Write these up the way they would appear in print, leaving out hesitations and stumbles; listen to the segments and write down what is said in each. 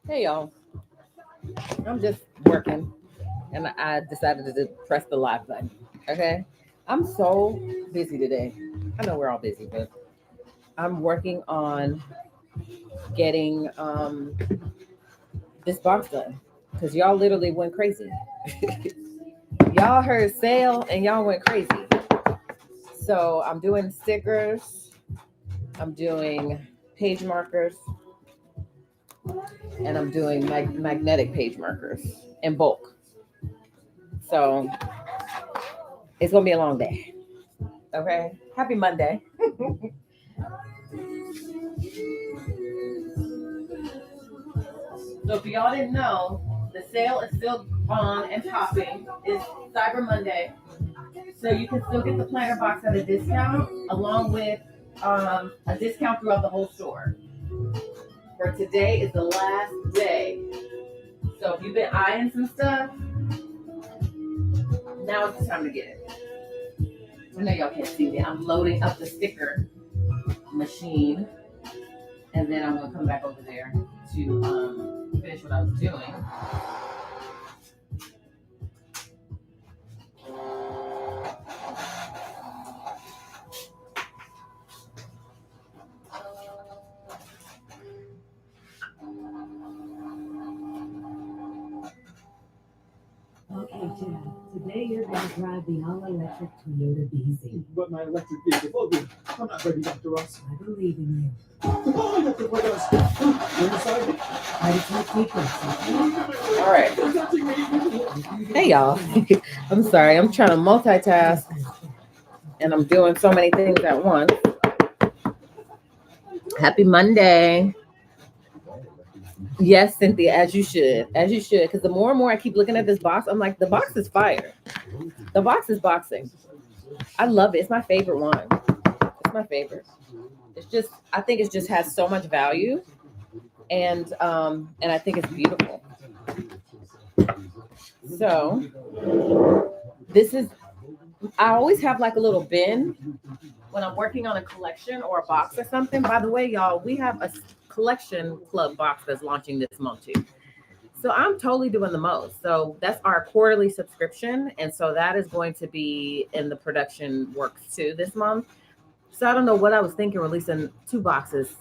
Hey y'all, I'm just working and I decided to press the live button. Okay, I'm so busy today. I know we're all busy, but I'm working on getting this box done because y'all literally went crazy. Y'all heard sale and y'all went crazy. So I'm doing stickers, I'm doing page markers, and I'm doing magnetic page markers in bulk. So it's gonna be a long day. Okay. Happy Monday. So if y'all didn't know, the sale is still on and popping. It's Cyber Monday. So you can still get the planner box at a discount along with a discount throughout the whole store. For today is the last day. So if you've been eyeing some stuff, now it's the time to get it. I know y'all can't see me. I'm loading up the sticker machine, and then I'm gonna come back over there to finish what I was doing. Okay, Chad. Today you're going to drive the all-electric Toyota BZ. But my electric vehicle, oh, good. I'm not ready, Dr. Ross. I believe in you. Oh, Dr. Ross. You're inside. Try to take sequence. All right. Hey, y'all. I'm sorry. I'm trying to multitask, and I'm doing so many things at once. Happy Monday. Yes, Cynthia, as you should. As you should. Because the more and more I keep looking at this box, I'm like, the box is fire. The box is boxing. I love it. It's my favorite one. It's my favorite. It's just, I think it just has so much value. And I think it's beautiful. So this is, I always have like a little bin when I'm working on a collection or a box or something. By the way, y'all, we have a collection club box that's launching this month too. So I'm totally doing the most. So that's our quarterly subscription. And so that is going to be in the production works too this month. So I don't know what I was thinking, releasing 2 boxes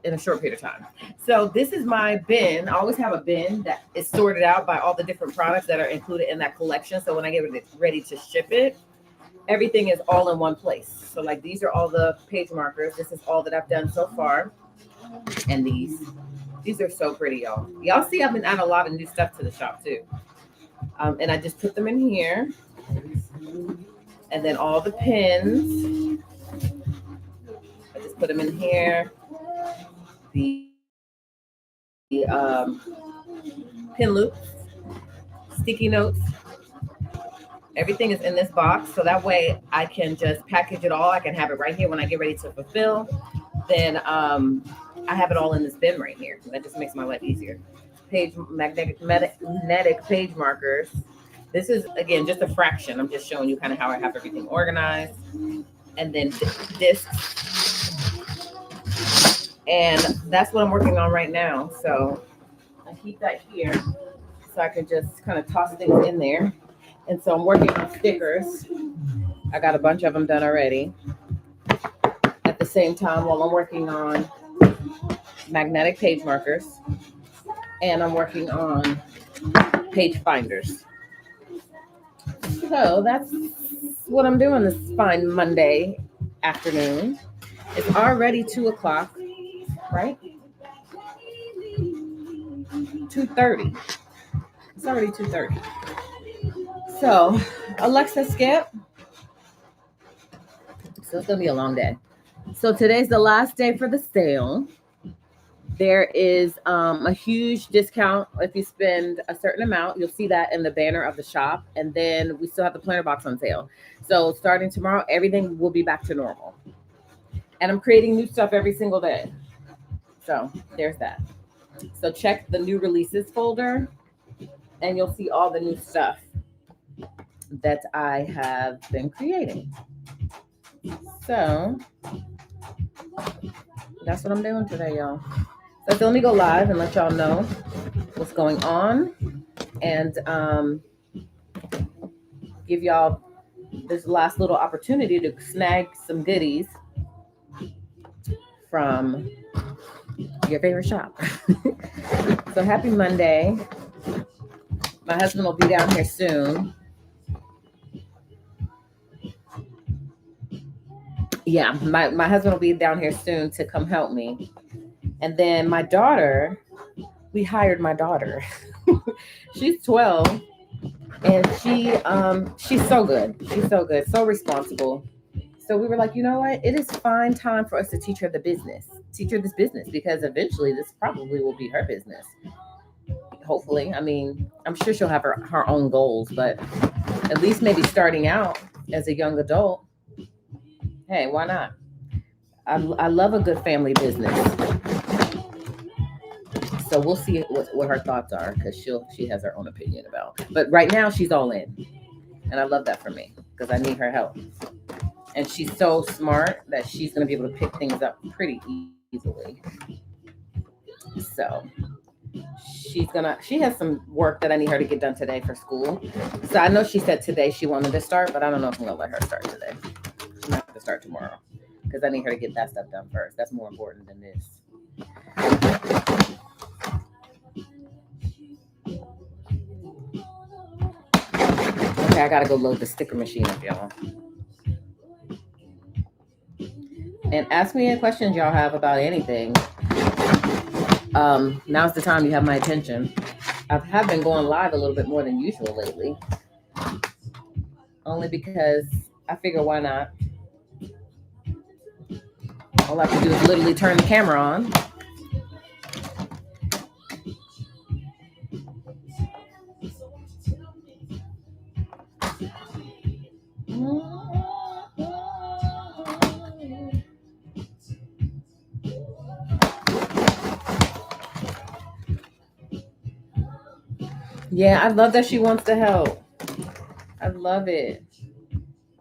in a short period of time. So this is my bin. I always have a bin that is sorted out by all the different products that are included in that collection. So when I get ready to ship it, everything is all in one place. So like these are all the page markers. This is all that I've done so far. And these are so pretty, y'all. Y'all see I've been adding a lot of new stuff to the shop too. And I just put them in here. And then all the pins, I just put them in here. The pin loops, sticky notes, everything is in this box. So that way I can just package it all. I can have it right here when I get ready to fulfill. Then I have it all in this bin right here. That just makes my life easier. Magnetic page markers. This is, again, just a fraction. I'm just showing you kind of how I have everything organized. And then discs. And that's what I'm working on right now. So I keep that here so I can just kind of toss things in there. And so I'm working on stickers. I got a bunch of them done already. At the same time, while I'm working on magnetic page markers, and I'm working on page finders. So that's what I'm doing this fine Monday afternoon. It's already 2:00, right? 2:30. It's already 2:30. So, Alexa, skip. So it's gonna be a long day. So today's the last day for the sale. There is a huge discount if you spend a certain amount. You'll see that in the banner of the shop. And then we still have the planner box on sale. So starting tomorrow, everything will be back to normal. And I'm creating new stuff every single day. So there's that. So check the new releases folder and you'll see all the new stuff that I have been creating. So that's what I'm doing today, y'all. So let me go live and let y'all know what's going on and give y'all this last little opportunity to snag some goodies from your favorite shop. So happy Monday. My husband will be down here soon. Yeah, my husband will be down here soon to come help me. And then my daughter, we hired my daughter. She's 12 and she's so good. She's so good, so responsible. So we were like, you know what? It is fine time for us to teach her this business, because eventually this probably will be her business. Hopefully. I mean, I'm sure she'll have her own goals, but at least maybe starting out as a young adult, hey, why not? I love a good family business. So we'll see what her thoughts are, because she has her own opinion about. But right now she's all in. And I love that for me, because I need her help. And she's so smart that she's going to be able to pick things up pretty easily. So she has some work that I need her to get done today for school. So I know she said today she wanted to start, but I don't know if I'm going to let her start today. She might have to start tomorrow, because I need her to get that stuff done first. That's more important than this. Okay, I got to go load the sticker machine up, y'all. And ask me any questions y'all have about anything. Now's the time you have my attention. I have been going live a little bit more than usual lately. Only because I figure, why not? All I have to do is literally turn the camera on. Yeah, I love that she wants to help. I love it.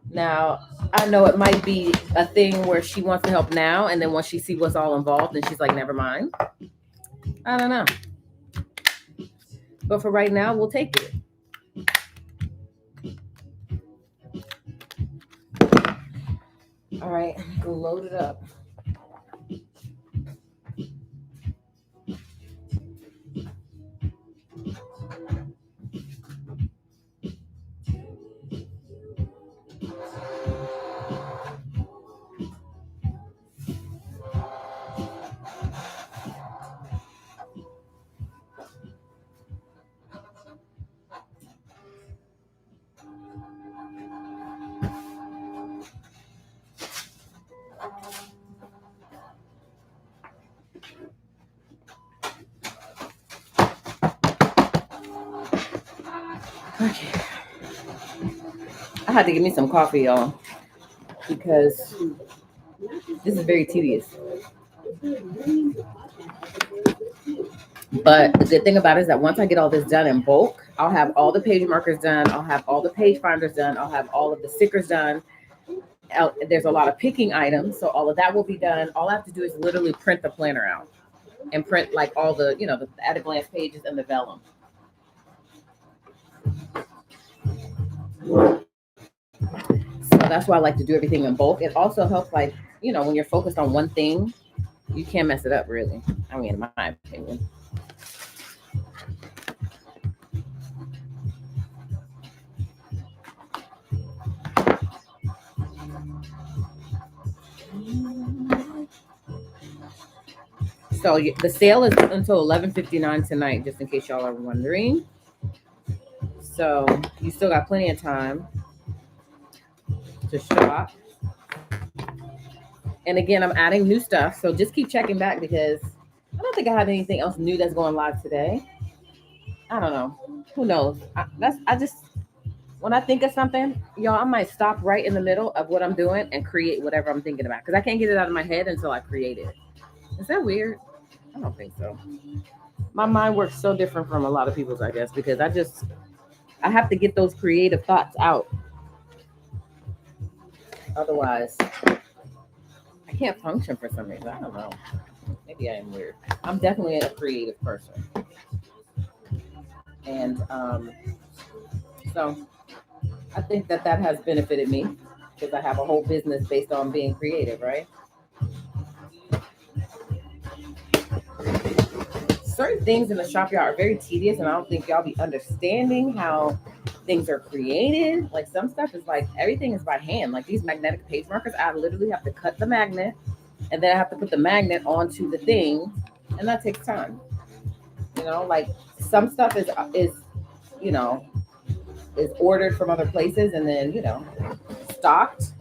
Now, I know it might be a thing where she wants to help now, and then once she sees what's all involved, then she's like, never mind. I don't know. But for right now, we'll take it. All right, go load it up. Okay. I had to give me some coffee, y'all, because this is very tedious. But the good thing about it is that once I get all this done in bulk, I'll have all the page markers done. I'll have all the page finders done. I'll have all of the stickers done. There's a lot of picking items, so all of that will be done. All I have to do is literally print the planner out and print like all the, the at a glance pages and the vellum. that's why I like to do everything in bulk. It also helps, like, you know, when you're focused on one thing, you can't mess it up, really. I mean, in my opinion. So the sale is until 11:59 tonight, just in case y'all are wondering. So you still got plenty of time to shop. And again, I'm adding new stuff, so just keep checking back because I don't think I have anything else new that's going live today. I don't know. Who knows? I just when I think of something, y'all, I might stop right in the middle of what I'm doing and create whatever I'm thinking about because I can't get it out of my head until I create it. Is that weird? I don't think so. My mind works so different from a lot of people's, I guess, because I have to get those creative thoughts out. Otherwise, I can't function for some reason. I don't know. Maybe I am weird. I'm definitely a creative person. And so I think that has benefited me because I have a whole business based on being creative, right? Certain things in the shop yard are very tedious, and I don't think y'all be understanding how things are created. Like some stuff is like everything is by hand. Like these magnetic page markers, I literally have to cut the magnet, and then I have to put the magnet onto the thing, and that takes time. You know, like some stuff is you know is ordered from other places and then stocked,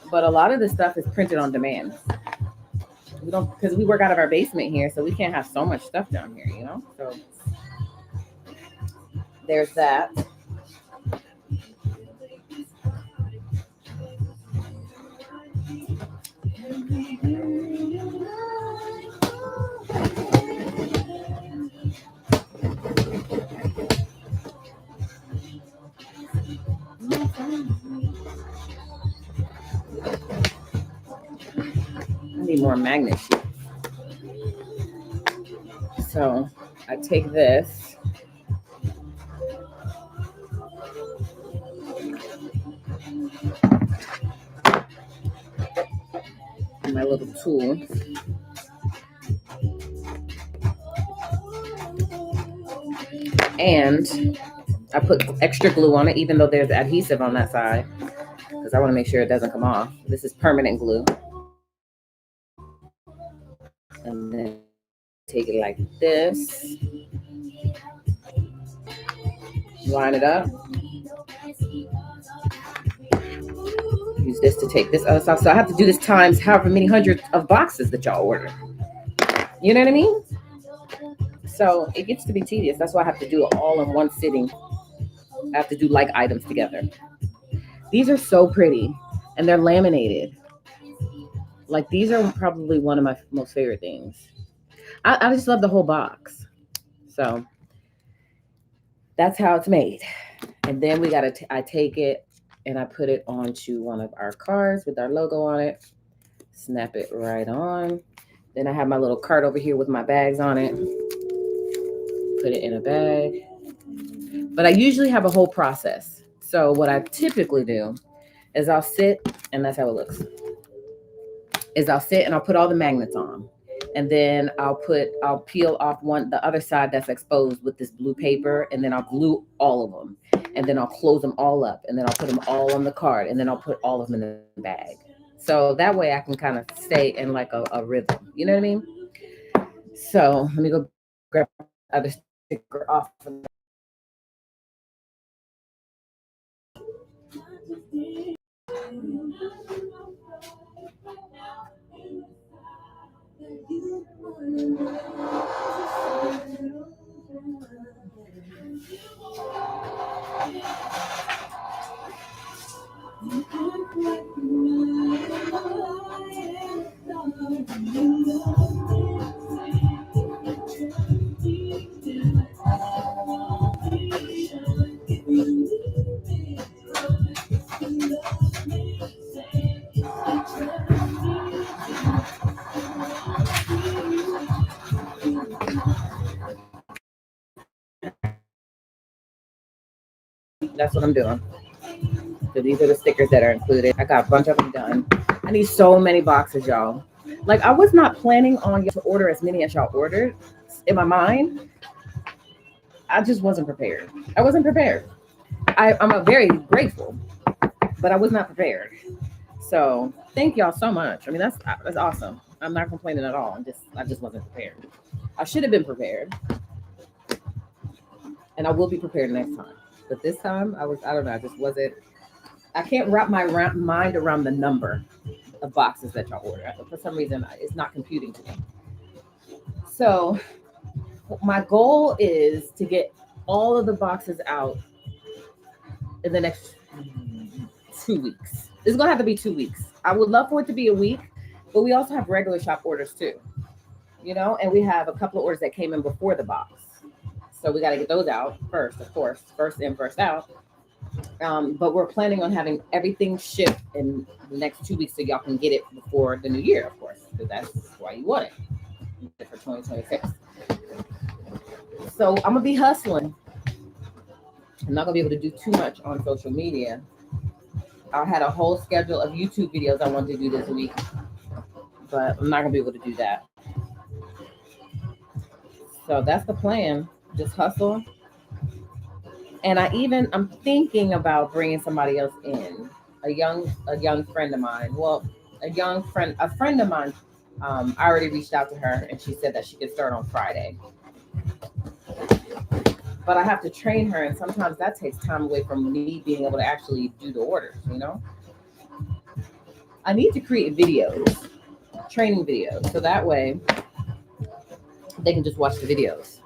but a lot of the stuff is printed on demand. We don't because we work out of our basement here, so we can't have so much stuff down here, so there's that. I need more magnet sheets. So I take this. My little tool. And I put extra glue on it, even though there's adhesive on that side, because I want to make sure it doesn't come off. This is permanent glue. And then take it like this. Line it up. Use this to take this other stuff. So I have to do this times however many hundreds of boxes that y'all order. You know what I mean? So it gets to be tedious. That's why I have to do it all in one sitting. I have to do like items together. These are so pretty, and they're laminated. Like these are probably one of my most favorite things. I just love the whole box. So that's how it's made. And then I take it and I put it onto one of our cards with our logo on it. Snap it right on. Then I have my little cart over here with my bags on it. Put it in a bag. But I usually have a whole process. So what I typically do is I'll sit, and that's how it looks, is I'll sit and I'll put all the magnets on. And then I'll peel off the other side that's exposed with this blue paper, and then I'll glue all of them. And then I'll close them all up, and then I'll put them all on the card, and then I'll put all of them in the bag. So that way I can kind of stay in like a rhythm. You know what I mean? So let me go grab the other sticker off. That's what I'm doing. So these are the stickers that are included. I got a bunch of them done. I need so many boxes, y'all. Like, I was not planning on y'all to order as many as y'all ordered. In my mind, I just wasn't prepared. I wasn't prepared. I'm a very grateful, but I was not prepared. So thank y'all so much. I mean, that's awesome. I'm not complaining at all. I just wasn't prepared. I should have been prepared, and I will be prepared next time. But this time, I don't know. I just wasn't. I can't wrap my mind around the number of boxes that y'all order. For some reason, it's not computing to me. So my goal is to get all of the boxes out in the next 2 weeks. It's gonna have to be 2 weeks. I would love for it to be a week, but we also have regular shop orders too, and we have a couple of orders that came in before the box. So we got to get those out first, of course, first in, first out. But we're planning on having everything shipped in the next 2 weeks so y'all can get it before the new year, of course, because that's why you want it for 2026. So I'm gonna be hustling. I'm not gonna be able to do too much on social media. I had a whole schedule of YouTube videos I wanted to do this week, but I'm not gonna be able to do that. So that's the plan. Just hustle. And I'm thinking about bringing somebody else in, a young friend of mine. Well, a friend of mine. I already reached out to her, and she said that she could start on Friday. But I have to train her, and sometimes that takes time away from me being able to actually do the orders. I need to create videos, training videos, so that way they can just watch the videos.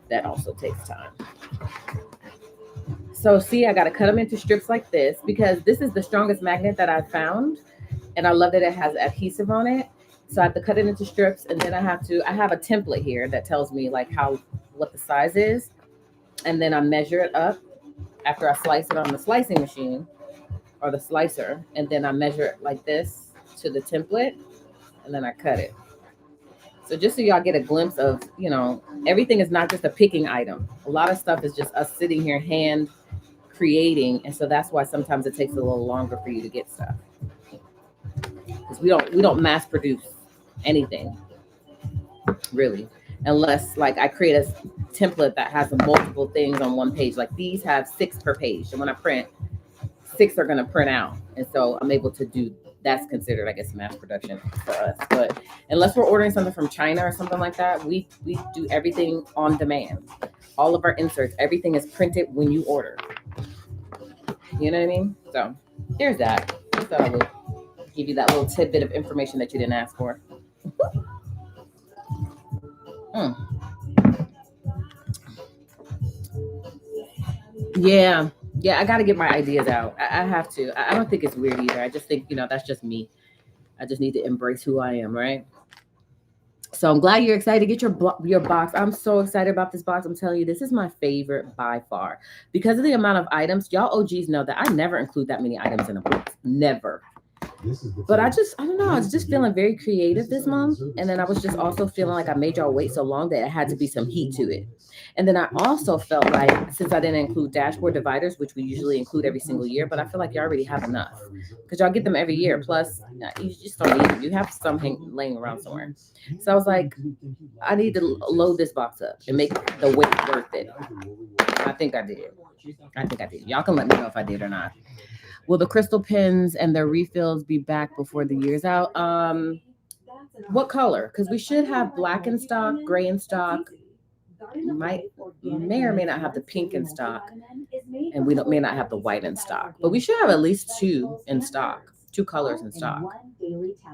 That also takes time. So see, I got to cut them into strips like this because this is the strongest magnet that I've found. And I love that it has adhesive on it. So I have to cut it into strips. And then I have a template here that tells me like what the size is. And then I measure it up after I slice it on the slicing machine or the slicer. And then I measure it like this to the template. And then I cut it. So just so y'all get a glimpse of, everything is not just a picking item. A lot of stuff is just us sitting here hand creating. And so that's why sometimes it takes a little longer for you to get stuff. Because we don't mass produce anything, really. Unless like I create a template that has multiple things on one page. Like these have 6 per page. And when I print, 6 are going to print out. And so I'm able to do that's considered, I guess, mass production for us. But unless we're ordering something from China or something like that, we do everything on demand. All of our inserts, everything is printed when you order. You know what I mean? So there's that. I thought I would give you that little tidbit of information that you didn't ask for. Yeah, I got to get my ideas out. I have to. I don't think it's weird either. I just think, that's just me. I just need to embrace who I am, right? So I'm glad you're excited to get your box. I'm so excited about this box. I'm telling you, this is my favorite by far. Because of the amount of items, y'all OGs know that I never include that many items in a box. Never. But I don't know. I was just feeling very creative this month. And then I was just also feeling like I made y'all wait so long that it had to be some heat to it. And then I also felt like, since I didn't include dashboard dividers, which we usually include every single year, but I feel like you already have enough because y'all get them every year. Plus, you just don't need them. You have some laying around somewhere. So I was like, I need to load this box up and make the wait worth it. I think I did. Y'all can let me know if I did or not. Will the crystal pens and their refills be back before the year's out? What color? Because we should have black in stock, gray in stock. May or may not have the pink in stock, and we may not have the white in stock, but we should have at least 2 in stock, 2 colors in stock.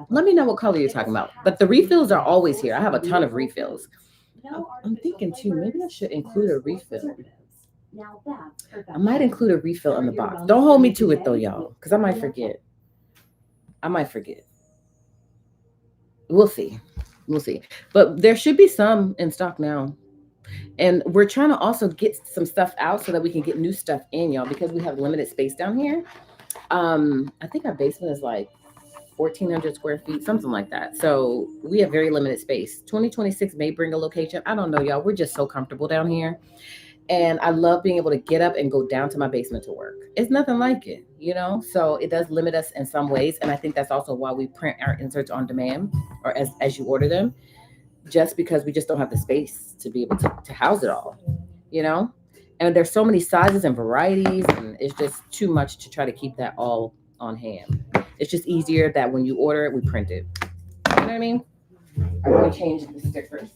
Let me know what color you're talking about. But the refills are always here. I have a ton of refills. I'm thinking too, maybe I should include a refill. I might include a refill in the box. Don't hold me to it though, y'all, because I might forget. We'll see. But there should be some in stock now. And we're trying to also get some stuff out so that we can get new stuff in, y'all, because we have limited space down here. I think our basement is like 1,400 square feet, something like that. So we have very limited space. 2026 may bring a location. I don't know, y'all. We're just so comfortable down here. And I love being able to get up and go down to my basement to work. It's nothing like it, you know? So it does limit us in some ways. And I think that's also why we print our inserts on demand or as you order them, just because we just don't have the space to be able to house it all, you know? And there's so many sizes and varieties, and it's just too much to try to keep that all on hand. It's just easier that when you order it, we print it. You know what I mean? I'm going to change the stickers.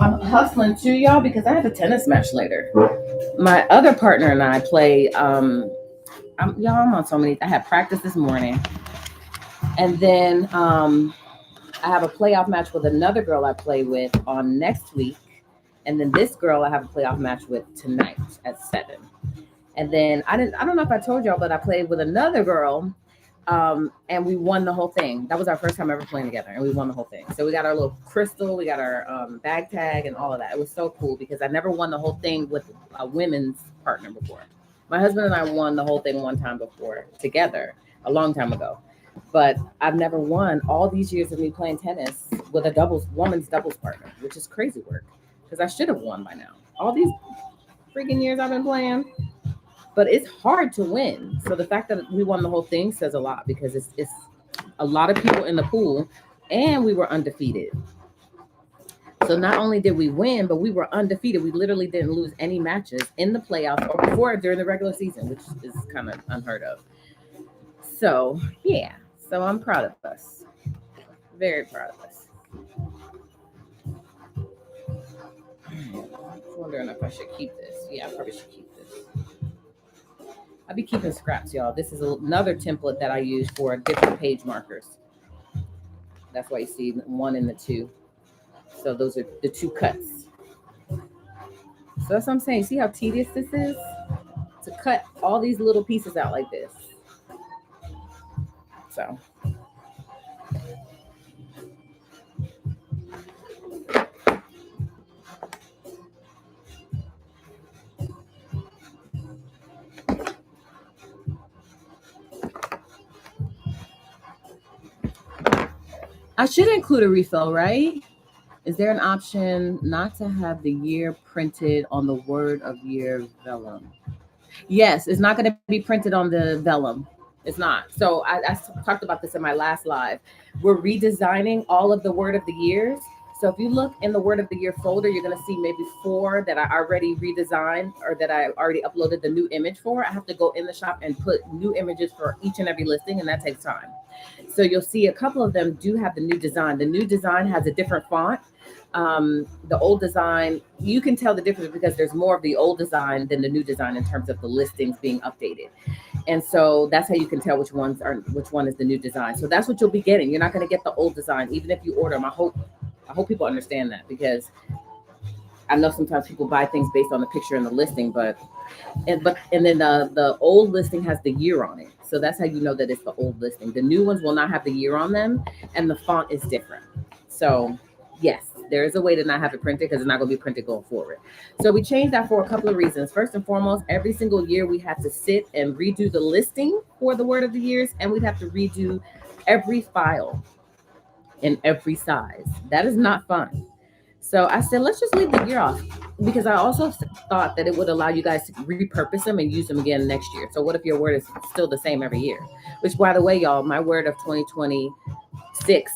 I'm hustling too, y'all, because I have a tennis match later. My other partner and I play. I'm on so many. I had practice this morning, and then I have a playoff match with another girl I play with on next week, and then this girl I have a playoff match with tonight at 7. And then I don't know if I told y'all, but I played with another girl. And we won the whole thing. That was our first time ever playing together, and we won the whole thing. So we got our little crystal, we got our bag tag, and all of that. It was so cool because I never won the whole thing with a women's partner before. My husband and I won the whole thing one time before together, a long time ago. But I've never won all these years of me playing tennis with a woman's doubles partner, which is crazy work because I should have won by now. All these freaking years I've been playing. But it's hard to win. So the fact that we won the whole thing says a lot because it's a lot of people in the pool and we were undefeated. So not only did we win, but we were undefeated. We literally didn't lose any matches in the playoffs or before during the regular season, which is kind of unheard of. So yeah, so I'm proud of us. Very proud of us. I'm wondering if I should keep this. Yeah, I probably should keep this. I'll be keeping scraps, y'all. This is another template that I use for different page markers. That's why you see 1 and the 2. So those are the 2 cuts. So that's what I'm saying. See how tedious this is? To cut all these little pieces out like this. So. I should include a refill, right? Is there an option not to have the year printed on the word of year vellum? Yes, it's not going to be printed on the vellum. It's not. So I talked about this in my last live. We're redesigning all of the word of the years. So if you look in the word of the year folder, you're going to see maybe 4 that I already redesigned or that I already uploaded the new image for. I have to go in the shop and put new images for each and every listing, and that takes time. So you'll see a couple of them do have the new design. The new design has a different font. The old design, you can tell the difference because there's more of the old design than the new design in terms of the listings being updated. And so that's how you can tell which one is the new design. So that's what you'll be getting. You're not going to get the old design, even if you order them. I hope people understand that because I know sometimes people buy things based on the picture in the listing, and then the old listing has the year on it. So that's how you know that it's the old listing. The new ones will not have the year on them, and the font is different. So yes, there is a way to not have it printed because it's not going to be printed going forward. So we changed that for a couple of reasons. First and foremost, every single year we have to sit and redo the listing for the word of the years, and we'd have to redo every file in every size. That is not fun. So I said, let's just leave the year off because I also thought that it would allow you guys to repurpose them and use them again next year. So what if your word is still the same every year? Which, by the way, y'all, my word of 2026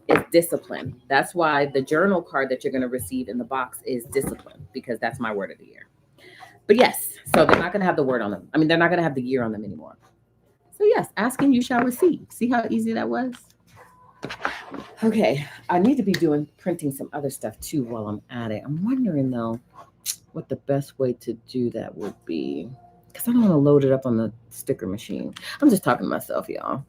is discipline. That's why the journal card that you're going to receive in the box is discipline because that's my word of the year. But yes, so they're not going to have the word on them. I mean, they're not going to have the year on them anymore. So yes, ask and you shall receive. See how easy that was? Okay, I need to be printing some other stuff too while I'm at it. I'm wondering though what the best way to do that would be because I don't want to load it up on the sticker machine. I'm just talking to myself, y'all.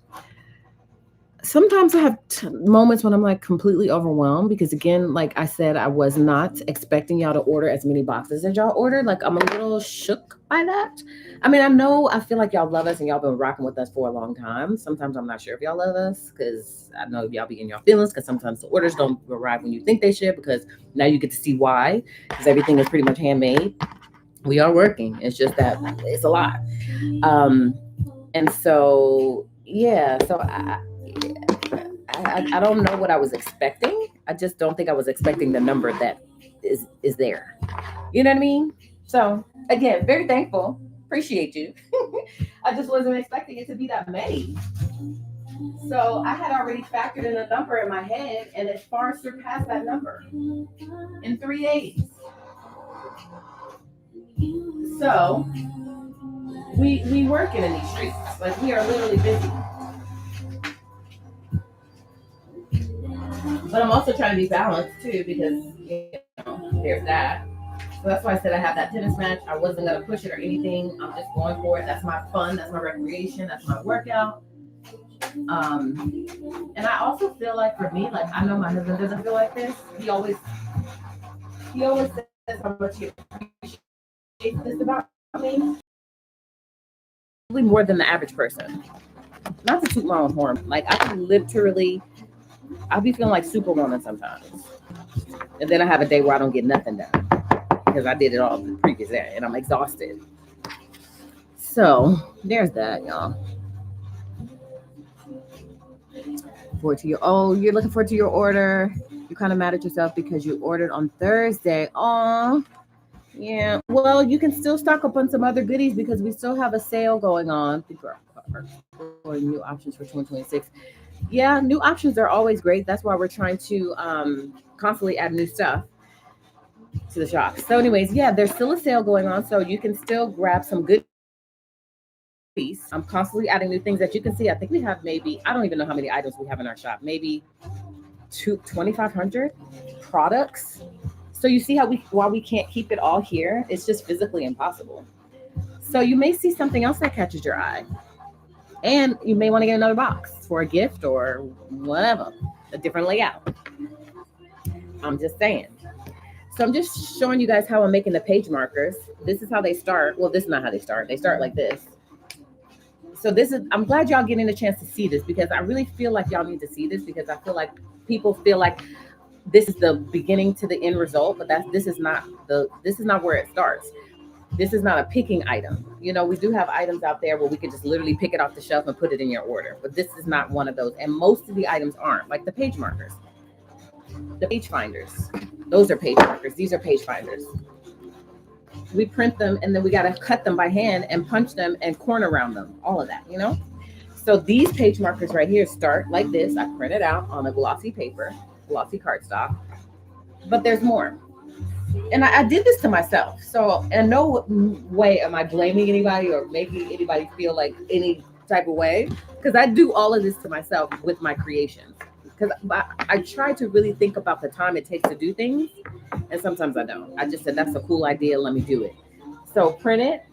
sometimes I have moments when I'm like completely overwhelmed because, again, like I said, I was not expecting y'all to order as many boxes as y'all ordered. Like, I'm a little shook by that. I mean, I feel like y'all love us and y'all been rocking with us for a long time. Sometimes I'm not sure if y'all love us because I know y'all be in your feelings because sometimes the orders don't arrive when you think they should, because now you get to see why, because everything is pretty much handmade. We are working. It's just that it's a lot. Um, and so, yeah, so I don't know what I was expecting. I just don't think I was expecting the number that is there. You know what I mean? So, again, very thankful. Appreciate you. I just wasn't expecting it to be that many. So I had already factored in a number in my head, and it far surpassed that number in 3 days. So we working in these streets. Like, we are literally busy. But I'm also trying to be balanced too, because there's that. So that's why I said I have that tennis match. I wasn't gonna push it or anything. I'm just going for it. That's my fun. That's my recreation. That's my workout. And I also feel like, for me, like, I know my husband doesn't feel like this. He always says how much he appreciates this about me. Probably more than the average person. Not to toot my own horn. Like, I can literally, I'll be feeling like Superwoman sometimes. And then I have a day where I don't get nothing done because I did it all the previous day and I'm exhausted. So there's that, y'all. You're looking forward to your order. You're kind of mad at yourself because you ordered on Thursday. Oh, yeah. Well, you can still stock up on some other goodies because we still have a sale going on. For new options for 2026. Yeah, new options are always great. That's why we're trying to constantly add new stuff to the shop. So, anyways, yeah, there's still a sale going on, so you can still grab some good piece. I'm constantly adding new things that you can see. I think we have maybe, I don't even know how many items we have in our shop. Maybe 2,500 products. So you see while we can't keep it all here, it's just physically impossible. So you may see something else that catches your eye. And you may want to get another box for a gift or whatever, a different layout. I'm just saying. So I'm just showing you guys how I'm making the page markers. This is how they start. Well, this is not how they start. They start like this. So I'm glad y'all getting a chance to see this, because I really feel like y'all need to see this, because I feel like people feel like this is the beginning to the end result, but this is not where it starts. This is not a picking item. We do have items out there where we could just literally pick it off the shelf and put it in your order, but this is not one of those. And most of the items aren't, like the page markers, the page finders. Those are page markers. These are page finders. We print them and then we got to cut them by hand and punch them and corner round them, all of that, So these page markers right here start like this. I print it out on a glossy paper, glossy cardstock, but there's more. And I did this to myself. So in no way am I blaming anybody or making anybody feel like any type of way, because I do all of this to myself with my creations. Because I try to really think about the time it takes to do things, and sometimes I don't. I just said, that's a cool idea, let me do it. So print it,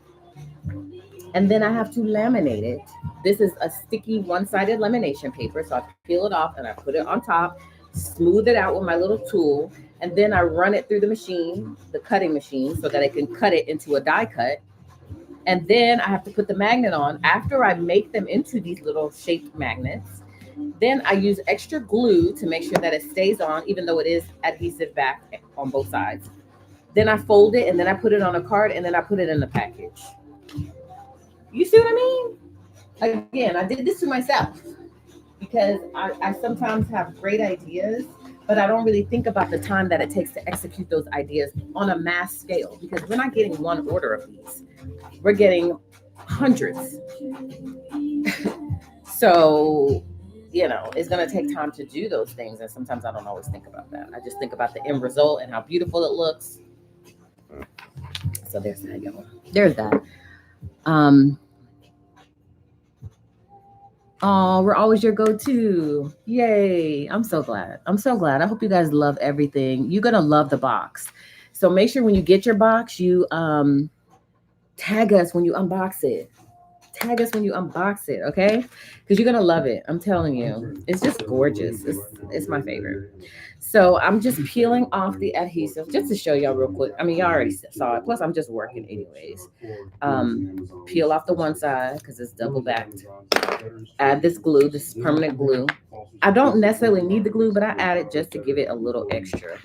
and then I have to laminate it. This is a sticky one-sided lamination paper, so I peel it off and I put it on top, smooth it out with my little tool, and then I run it through the machine, the cutting machine, so that I can cut it into a die cut. And then I have to put the magnet on after I make them into these little shaped magnets. Then I use extra glue to make sure that it stays on, even though it is adhesive back on both sides. Then I fold it, and then I put it on a card, and then I put it in the package. You see what I mean? Again, I did this to myself because I sometimes have great ideas, but I don't really think about the time that it takes to execute those ideas on a mass scale, because we're not getting one order of these. We're getting hundreds. So, it's going to take time to do those things. And sometimes I don't always think about that. I just think about the end result and how beautiful it looks. So there's that, y'all. There's that. Oh, we're always your go-to. Yay. I'm so glad. I hope you guys love everything. You're going to love the box. So make sure when you get your box, you tag us when you unbox it. tag us when you unbox it, okay? Because you're gonna love it. I'm telling you, it's just gorgeous. It's my favorite. So I'm just peeling off the adhesive just to show y'all real quick. I mean, y'all already saw it. Plus, I'm just working anyways. Peel off the one side because it's double backed. Add this glue, this permanent glue. I don't necessarily need the glue, but I add it just to give it a little extra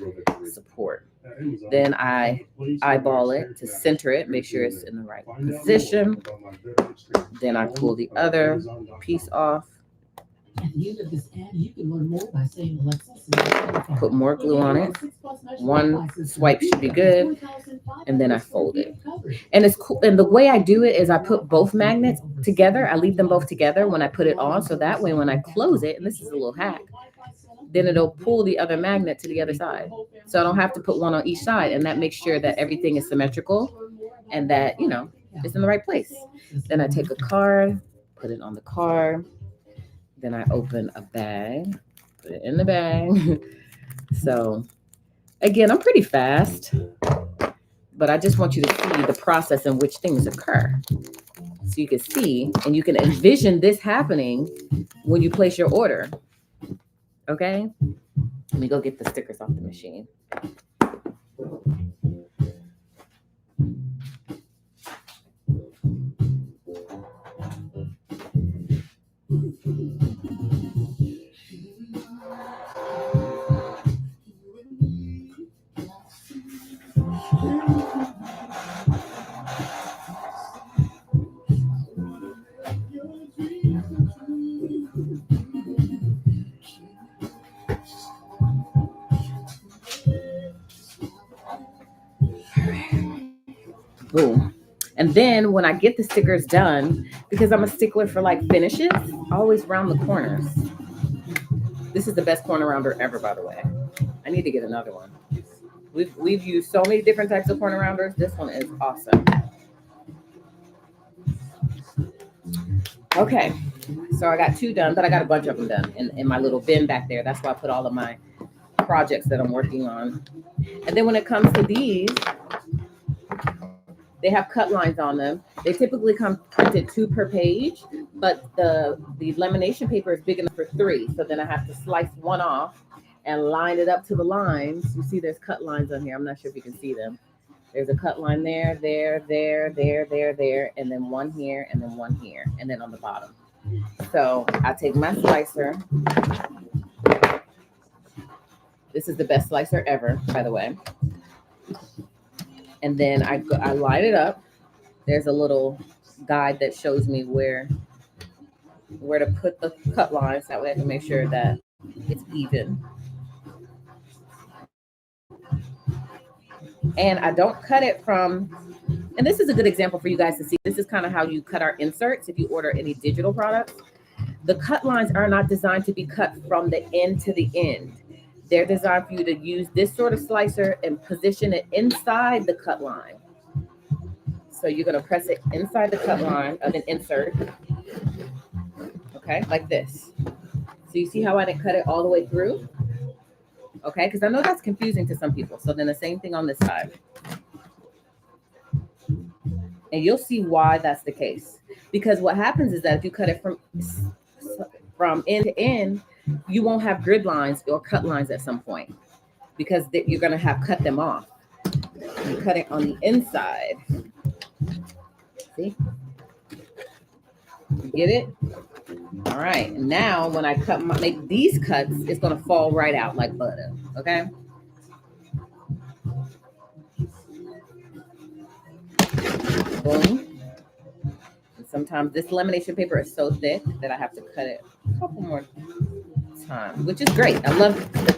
support. Then I eyeball it to center it, make sure it's in the right position. Then I pull the other piece off. At the end of this ad, you can learn more by saying Alexa. Put more glue on it. One swipe should be good. And then I fold it. And it's cool. And the way I do it is I put both magnets together. I leave them both together when I put it on. So that way when I close it, and this is a little hack, then it'll pull the other magnet to the other side. So I don't have to put one on each side. And that makes sure that everything is symmetrical and that, you know, it's in the right place. Then I take a card, put it on the card. Then I open a bag, put it in the bag. So again, I'm pretty fast, but I just want you to see the process in which things occur. So you can see, and you can envision this happening when you place your order. Okay? Let me go get the stickers off the machine. Boom. And then when I get the stickers done, because I'm a stickler for like finishes, I always round the corners. This is the best corner rounder ever, by the way. I need to get another one. We've used so many different types of corner rounders. This one is awesome. Okay, so I got 2 done, but I got a bunch of them done in my little bin back there. That's why I put all of my projects that I'm working on. And then when it comes to these, they have cut lines on them. They typically come printed 2 per page, but the lamination paper is big enough for 3. So then I have to slice one off and line it up to the lines. You see there's cut lines on here. I'm not sure if you can see them. There's a cut line there, and then one here, and then one here, and then on the bottom. So I take my slicer. This is the best slicer ever, by the way. And then I line it up. There's a little guide that shows me where to put the cut lines. That way I can make sure that it's even. And I don't cut it from, and this is a good example for you guys to see. This is kind of how you cut our inserts if you order any digital products. The cut lines are not designed to be cut from the end to the end. They're designed for you to use this sort of slicer and position it inside the cut line. So you're going to press it inside the cut line of an insert. Okay, like this. So you see how I didn't cut it all the way through? Okay, because I know that's confusing to some people. So then the same thing on this side. And you'll see why that's the case. Because what happens is that if you cut it from end to end, you won't have grid lines or cut lines at some point because you're going to have cut them off. You cut it on the inside. See? You get it? All right. Now, when I make these cuts, it's going to fall right out like butter. Okay? Boom. And sometimes this lamination paper is so thick that I have to cut it a couple more times, which is great. I love the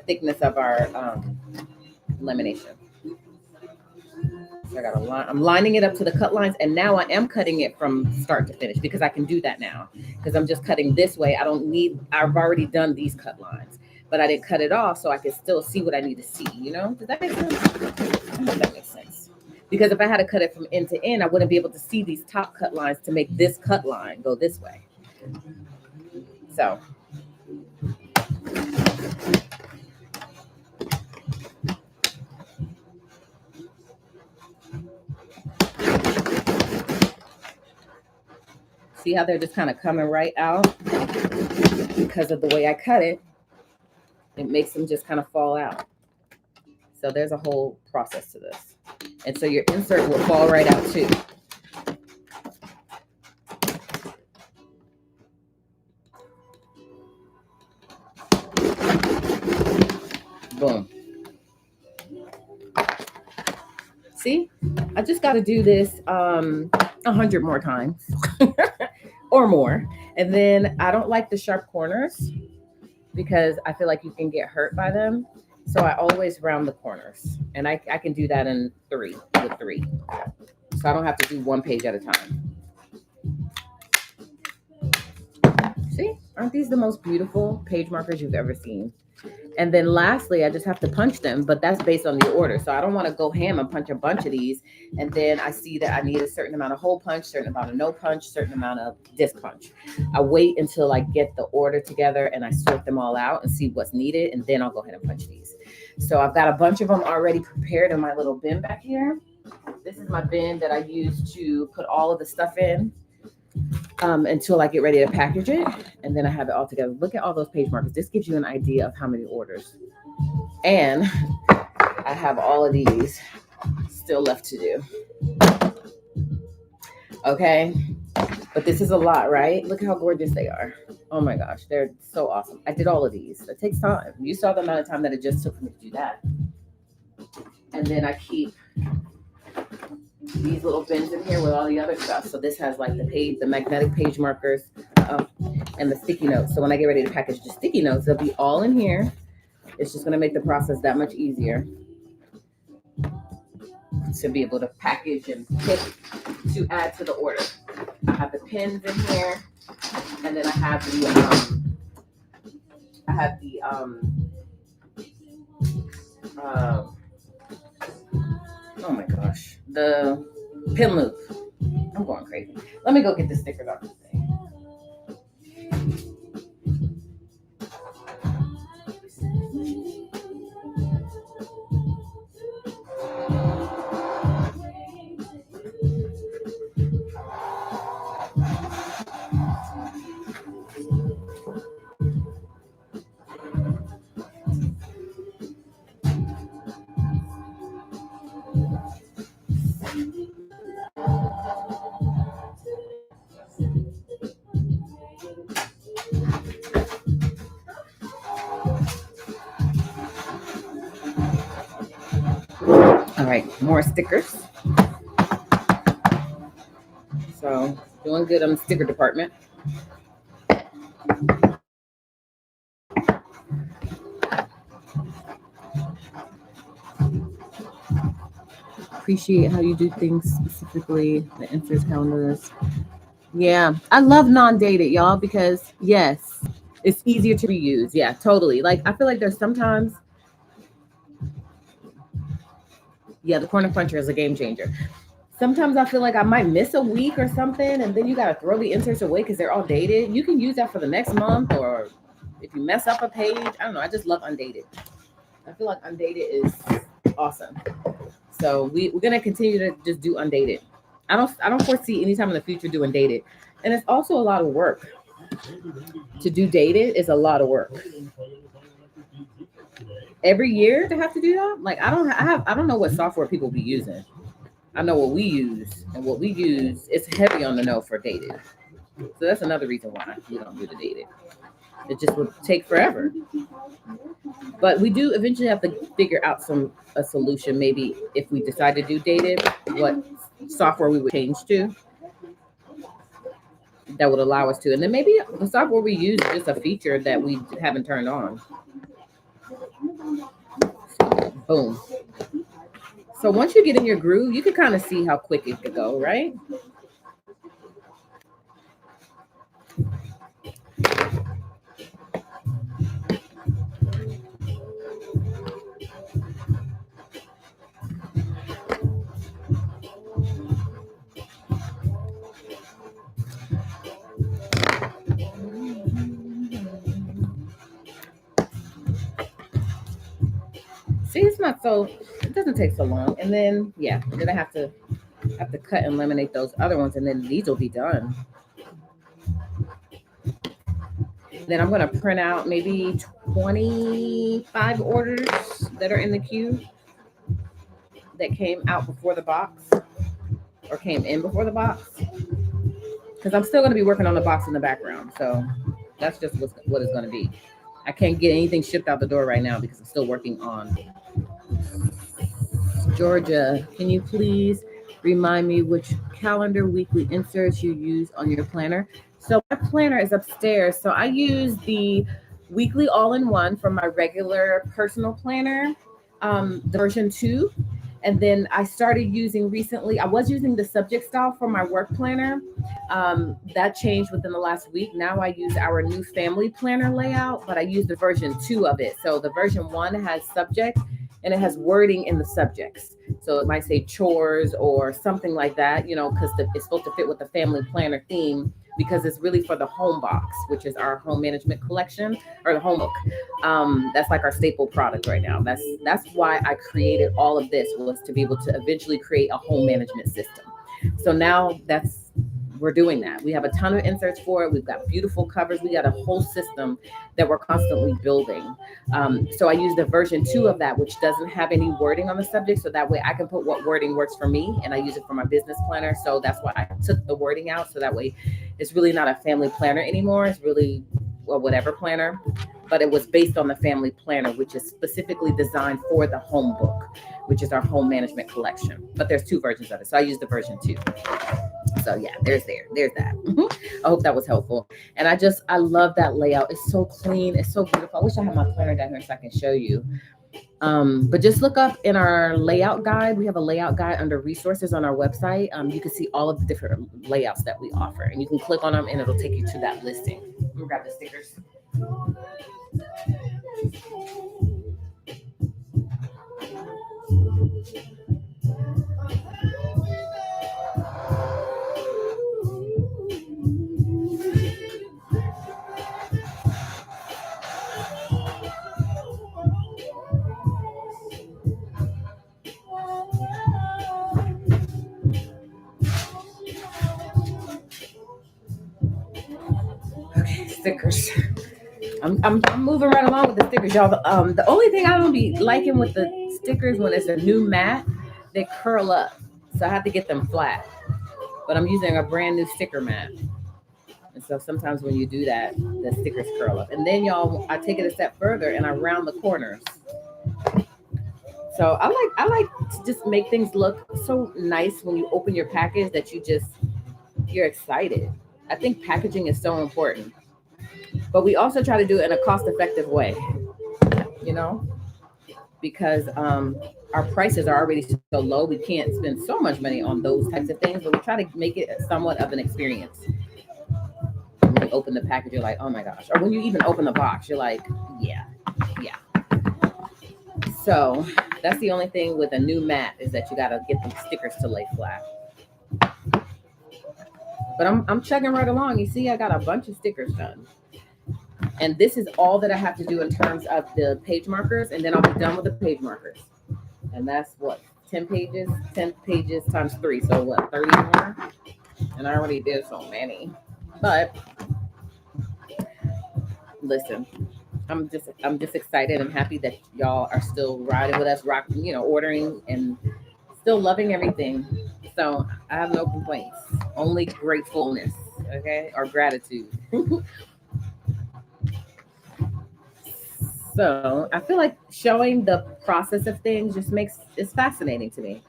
thickness of our lamination. So I got a line. I'm lining it up to the cut lines, and now I am cutting it from start to finish because I can do that now because I'm just cutting this way. I've already done these cut lines, but I didn't cut it off so I can still see what I need to see, you know? Does that make sense? I hope that makes sense. Because if I had to cut it from end to end, I wouldn't be able to see these top cut lines to make this cut line go this way. So. See how they're just kind of coming right out? Because of the way I cut it, it makes them just kind of fall out. So there's a whole process to this. And so your insert will fall right out too. Boom. See, I just got to do this 100 more times or more. And then I don't like the sharp corners because I feel like you can get hurt by them. So I always round the corners, and I can do that in three. So I don't have to do one page at a time. See, aren't these the most beautiful page markers you've ever seen? And then lastly, I just have to punch them, but that's based on the order. So I don't want to go ham and punch a bunch of these. And then I see that I need a certain amount of hole punch, certain amount of no punch, certain amount of disc punch. I wait until I get the order together and I sort them all out and see what's needed. And then I'll go ahead and punch these. So I've got a bunch of them already prepared in my little bin back here. This is my bin that I use to put all of the stuff in. Until I get ready to package it, and then I have it all together. Look at all those page markers. This gives you an idea of how many orders. And I have all of these still left to do. Okay, but this is a lot, right? Look how gorgeous they are. Oh my gosh, they're so awesome. I did all of these. It takes time. You saw the amount of time that it just took for me to do that. And then I keep these little bins in here with all the other stuff. So this has like the magnetic page markers, and the sticky notes. So when I get ready to package the sticky notes, they'll be all in here. It's just going to make the process that much easier to be able to package and pick to add to the order. I have the pins in here, and then I have oh my gosh, the pin loop. I'm going crazy. Let me go get the stickers off this thing. All right, more stickers. So doing good on the sticker department. Appreciate how you do things, specifically the inserts, calendars. Yeah, I love non-dated, y'all, because yes, it's easier to reuse. Yeah, totally. Like I feel like there's sometimes, yeah, the corner puncher is a game changer. Sometimes I feel like I might miss a week or something, and then you got to throw the inserts away because they're all dated. You can use that for the next month, or if you mess up a page. I don't know. I just love undated. I feel like undated is awesome. So we're gonna continue to just do undated. I don't foresee any time in the future doing dated, and it's also a lot of work. To do dated is a lot of work. Every year to have to do that, like I don't know what software people be using. I know what we use, and what we use is heavy on the no for dated. So that's another reason why we don't do the dated. It just would take forever. But we do eventually have to figure out a solution. Maybe if we decide to do dated, what software we would change to that would allow us to. And then maybe the software we use is just a feature that we haven't turned on. Boom. So once you get in your groove, you can kind of see how quick it could go, right? See, it's not so, it doesn't take so long. And then, yeah, then I have to cut and laminate those other ones, and then these will be done. Then I'm going to print out maybe 25 orders that are in the queue that came out before the box or came in before the box. Because I'm still going to be working on the box in the background. So that's just what it's going to be. I can't get anything shipped out the door right now because I'm still working on Georgia. Can you please remind me which calendar weekly inserts you use on your planner? So my planner is upstairs. So I use the weekly all-in-one from my regular personal planner, the version 2. And then I started using recently, I was using the subject style for my work planner. That changed within the last week. Now I use our new family planner layout, but I use the version 2 of it. So the version 1 has subject and it has wording in the subjects. So it might say chores or something like that, you know, because it's supposed to fit with the family planner theme because it's really for the home box, which is our home management collection or the home book. That's like our staple product right now. That's why I created all of this, was to be able to eventually create a home management system. So now we're doing that. We have a ton of inserts for it. We've got beautiful covers. We got a whole system that we're constantly building. So I use the version 2 of that, which doesn't have any wording on the subject. So that way I can put what wording works for me, and I use it for my business planner. So that's why I took the wording out. So that way it's really not a family planner anymore. It's really a whatever planner, but it was based on the family planner, which is specifically designed for the home book, which is our home management collection. But there's 2 versions of it. So I use the version 2. So yeah, there's that. I hope that was helpful. And I love that layout. It's so clean. It's so beautiful. I wish I had my planner down here so I can show you. But just look up in our layout guide. We have a layout guide under resources on our website. You can see all of the different layouts that we offer, and you can click on them and it'll take you to that listing. Let me grab the stickers. Okay, stickers. I'm moving right along with the stickers, y'all. The only thing I don't be liking with the stickers when it's a new mat, they curl up. So I have to get them flat. But I'm using a brand new sticker mat. And so sometimes when you do that, the stickers curl up. And then y'all, I take it a step further and I round the corners. So I like to just make things look so nice when you open your package that you're excited. I think packaging is so important. But we also try to do it in a cost-effective way, you know, because our prices are already so low. We can't spend so much money on those types of things, but we try to make it somewhat of an experience. When you open the package, you're like, oh my gosh. Or when you even open the box, you're like, yeah. So that's the only thing with a new mat is that you got to get the stickers to lay flat. But I'm chugging right along. You see, I got a bunch of stickers done. And this is all that I have to do in terms of the page markers. And then I'll be done with the page markers. And that's what, 10 pages? 10 pages times 3. So what, 30 more? And I already did so many. But listen, I'm just excited and happy that y'all are still riding with us, rocking, you know, ordering and still loving everything. So I have no complaints, only gratefulness, okay, or gratitude. So I feel like showing the process of things just it's fascinating to me.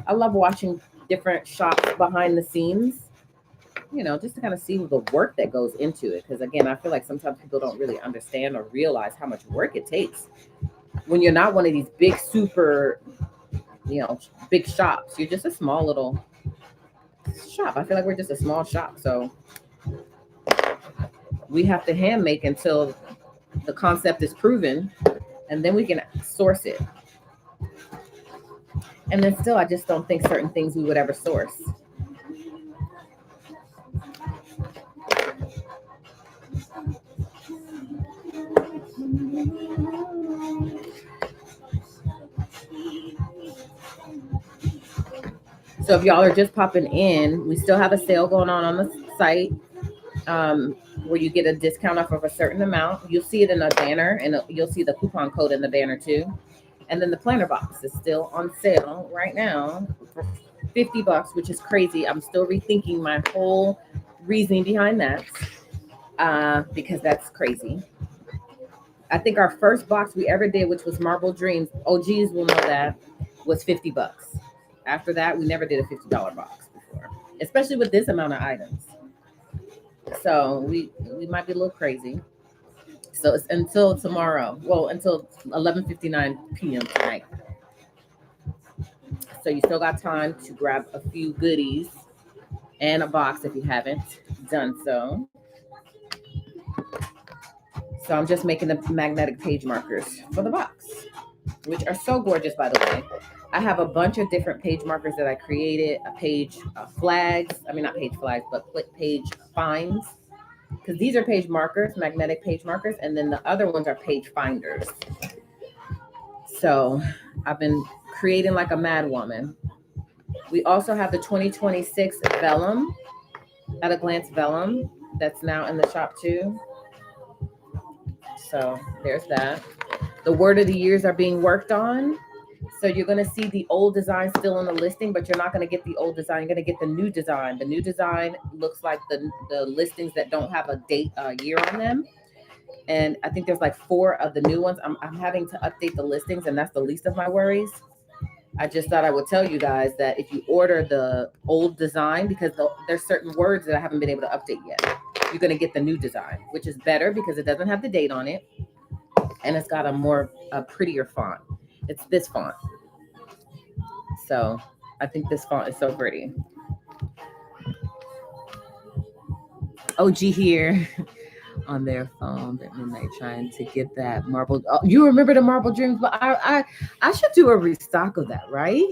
I love watching different shops behind the scenes, you know, just to kind of see the work that goes into it. Because again, I feel like sometimes people don't really understand or realize how much work it takes when you're not one of these big, super, you know, big shops. You're just a small little shop. I feel like we're just a small shop. So we have to hand make until the concept is proven, and then we can source it. And then still, I just don't think certain things we would ever source. So if y'all are just popping in, we still have a sale going on the site. where you get a discount off of a certain amount. You'll see it in a banner, and you'll see the coupon code in the banner too. And then the planner box is still on sale right now for $50, which is crazy. I'm still rethinking my whole reasoning behind that because that's crazy. I think our first box we ever did, which was Marble Dreams, OGs will know that, was $50. After that, we never did a $50 box before, especially with this amount of items. So we might be a little crazy. So it's until tomorrow. Well, until 11:59 p.m. tonight. So you still got time to grab a few goodies and a box if you haven't done so. So I'm just making the magnetic page markers for the box, which are so gorgeous, by the way. I have a bunch of different page markers that I created, a page flags. I mean, not page flags, but page finds. Because these are page markers, magnetic page markers, and then the other ones are page finders. So I've been creating like a mad woman. We also have the 2026 vellum, at a glance vellum, that's now in the shop too. So there's that. The word of the years are being worked on. So you're going to see the old design still in the listing, but you're not going to get the old design. You're going to get the new design. The new design looks like the listings that don't have a date, year on them. And I think there's like 4 of the new ones. I'm having to update the listings, and that's the least of my worries. I just thought I would tell you guys that if you order the old design, because there's certain words that I haven't been able to update yet, you're going to get the new design, which is better because it doesn't have the date on it. And it's got a prettier font. It's this font. So I think this font is so pretty. OG here on their phone at midnight trying to get that marble. Oh, you remember the Marble Dreams? But I should do a restock of that, right?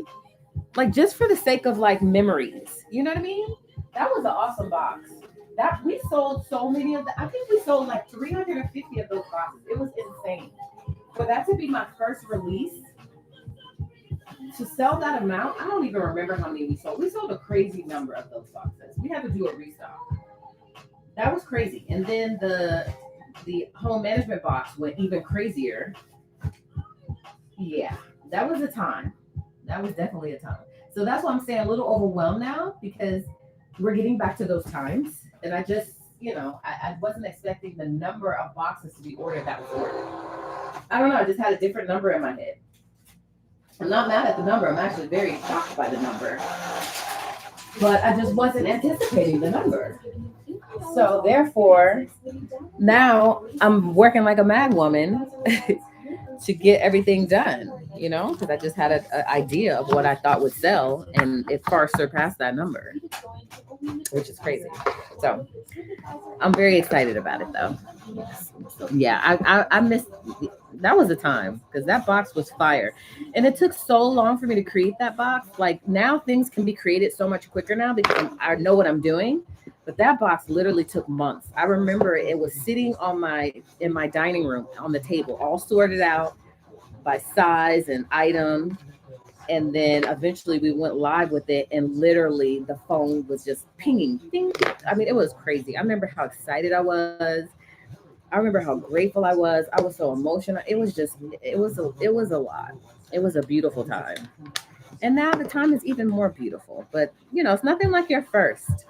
Like just for the sake of like memories. You know what I mean? That was an awesome box. That we sold so many of the. I think we sold like 350 of those boxes. It was insane. For that to be my first release, to sell that amount, I don't even remember how many we sold. We sold a crazy number of those boxes. We had to do a restock. That was crazy. And then the home management box went even crazier. Yeah, that was a time. That was definitely a time. So that's why I'm saying a little overwhelmed now because we're getting back to those times. And I just, I wasn't expecting the number of boxes to be ordered that was ordered. I don't know. I just had a different number in my head. I'm not mad at the number. I'm actually very shocked by the number. But I just wasn't anticipating the number. So therefore, now I'm working like a mad woman to get everything done, because I just had an idea of what I thought would sell, and it far surpassed that number, which is crazy. So I'm very excited about it, though. Yeah, I missed. That was a time because that box was fire, and it took so long for me to create that box. Like now, things can be created so much quicker now because I know what I'm doing. But that box literally took months. I remember it was sitting in my dining room on the table, all sorted out by size and item. And then eventually we went live with it, and literally the phone was just pinging. Ding. I mean, it was crazy. I remember how excited I was. I remember how grateful I was. I was so emotional. It was a lot. It was a beautiful time. And now the time is even more beautiful. But, it's nothing like your first,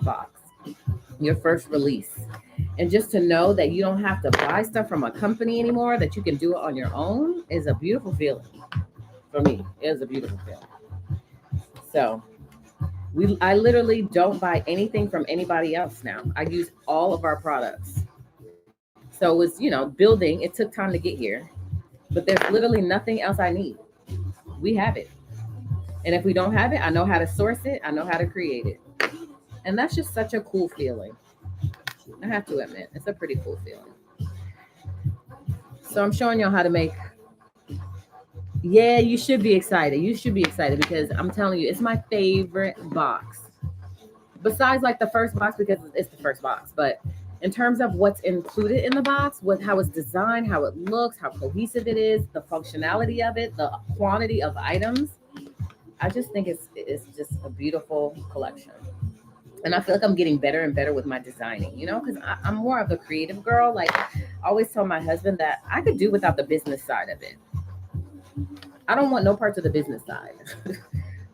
box, your first release. And just to know that you don't have to buy stuff from a company anymore, that you can do it on your own is a beautiful feeling. For me, it is a beautiful feeling. So I literally don't buy anything from anybody else now. I use all of our products. So it was, building. It took time to get here, but there's literally nothing else I need. We have it. And if we don't have it, I know how to source it. I know how to create it. And that's just such a cool feeling. I have to admit, it's a pretty cool feeling. So I'm showing y'all how to make. Yeah, you should be excited. You should be excited because I'm telling you, it's my favorite box. Besides like the first box because it's the first box. But in terms of what's included in the box, how it's designed, how it looks, how cohesive it is, the functionality of it, the quantity of items, I just think it's just a beautiful collection. And I feel like I'm getting better and better with my designing, because I'm more of a creative girl. Like, I always tell my husband that I could do without the business side of it. I don't want no parts of the business side.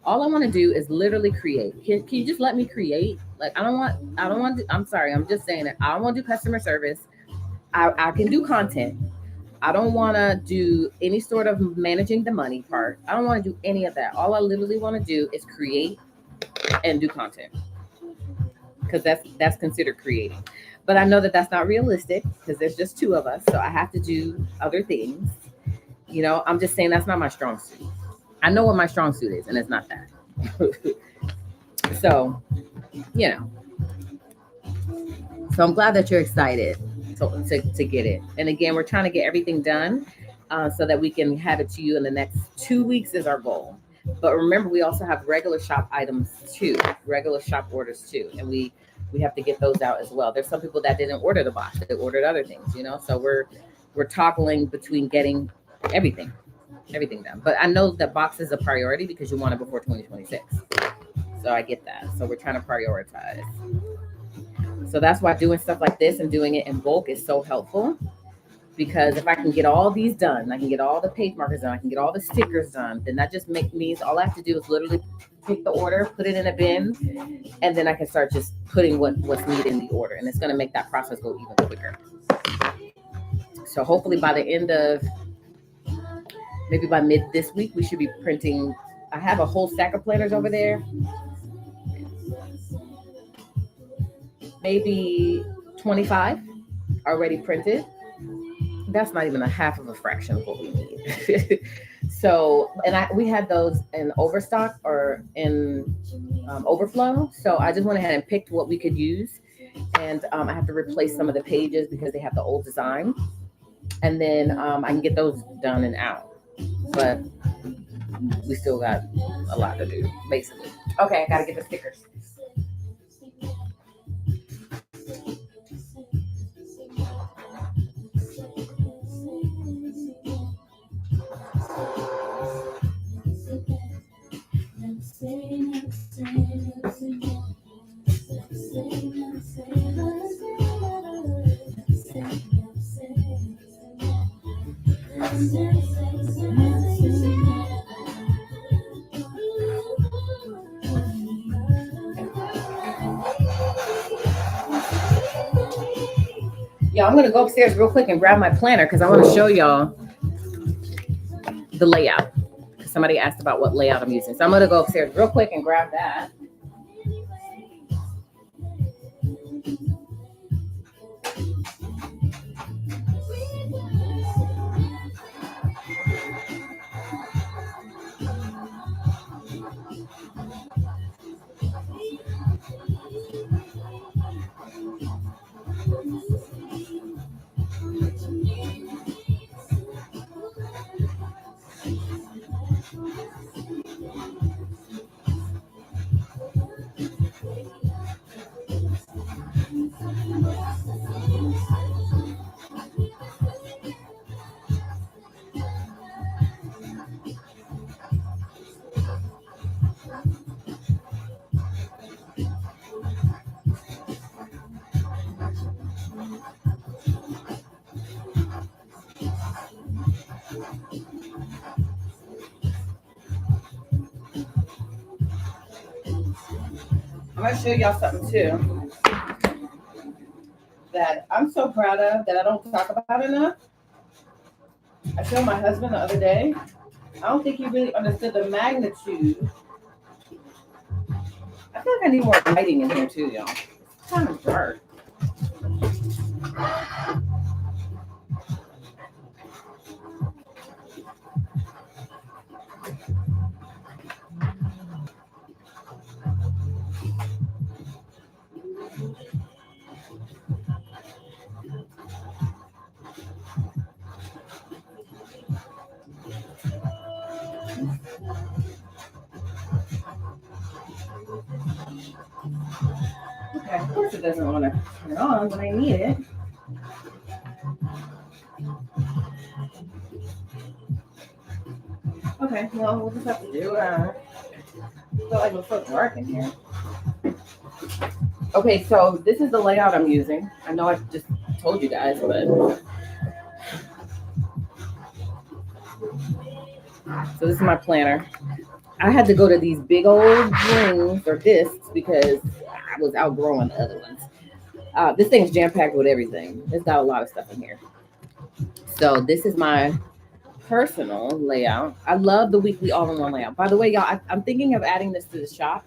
All I want to do is literally create. Can you just let me create? Like, I don't want to, I'm sorry, I'm just saying it. I don't want to do customer service. I can do content. I don't want to do any sort of managing the money part. I don't want to do any of that. All I literally want to do is create and do content, because that's considered creating. But I know that that's not realistic because there's just two of us, so I have to do other things. I'm just saying that's not my strong suit. I know what my strong suit is, and it's not that. So, you know. So I'm glad that you're excited to get it. And again, we're trying to get everything done so that we can have it to you in the next 2 weeks is our goal. But remember, we also have regular shop items too, regular shop orders too, and we have to get those out as well. There's some people that didn't order the box; they ordered other things, So we're toggling between getting everything done. But I know that box is a priority because you want it before 2026. So I get that. So we're trying to prioritize. So that's why doing stuff like this and doing it in bulk is so helpful. Because if I can get all these done, I can get all the page markers done, I can get all the stickers done, then that just means all I have to do is literally pick the order, put it in a bin, and then I can start just putting what's needed in the order. And it's going to make that process go even quicker. So hopefully by the end of, maybe by mid this week, we should be printing. I have a whole stack of planners over there. Maybe 25 already printed. That's not even a half of a fraction of what we need. So, and we had those in overstock or in overflow. So I just went ahead and picked what we could use. And I have to replace some of the pages because they have the old design. And then I can get those done and out. But we still got a lot to do, basically. Okay, I got to get the stickers. Yeah, I'm going to go upstairs real quick and grab my planner because I want to show y'all the layout. Somebody asked about what layout I'm using. So I'm going to go upstairs real quick and grab that. I'm going to show y'all something too that I'm so proud of that I don't talk about enough. I showed my husband the other day. I don't think he really understood the magnitude. I feel like I need more lighting in here too, y'all. It's kind of dark. Okay, of course it doesn't want to turn on when I need it. Okay, well, we'll just have to do feel like it's so dark in here. Okay, so this is the layout I'm using. I know I just told you guys, but so this is my planner. I had to go to these big old rings or discs because I was outgrowing the other ones. This thing's jam packed with everything. It's got a lot of stuff in here. So this is my personal layout. I love the weekly all-in-one layout. By the way, y'all, I'm thinking of adding this to the shop.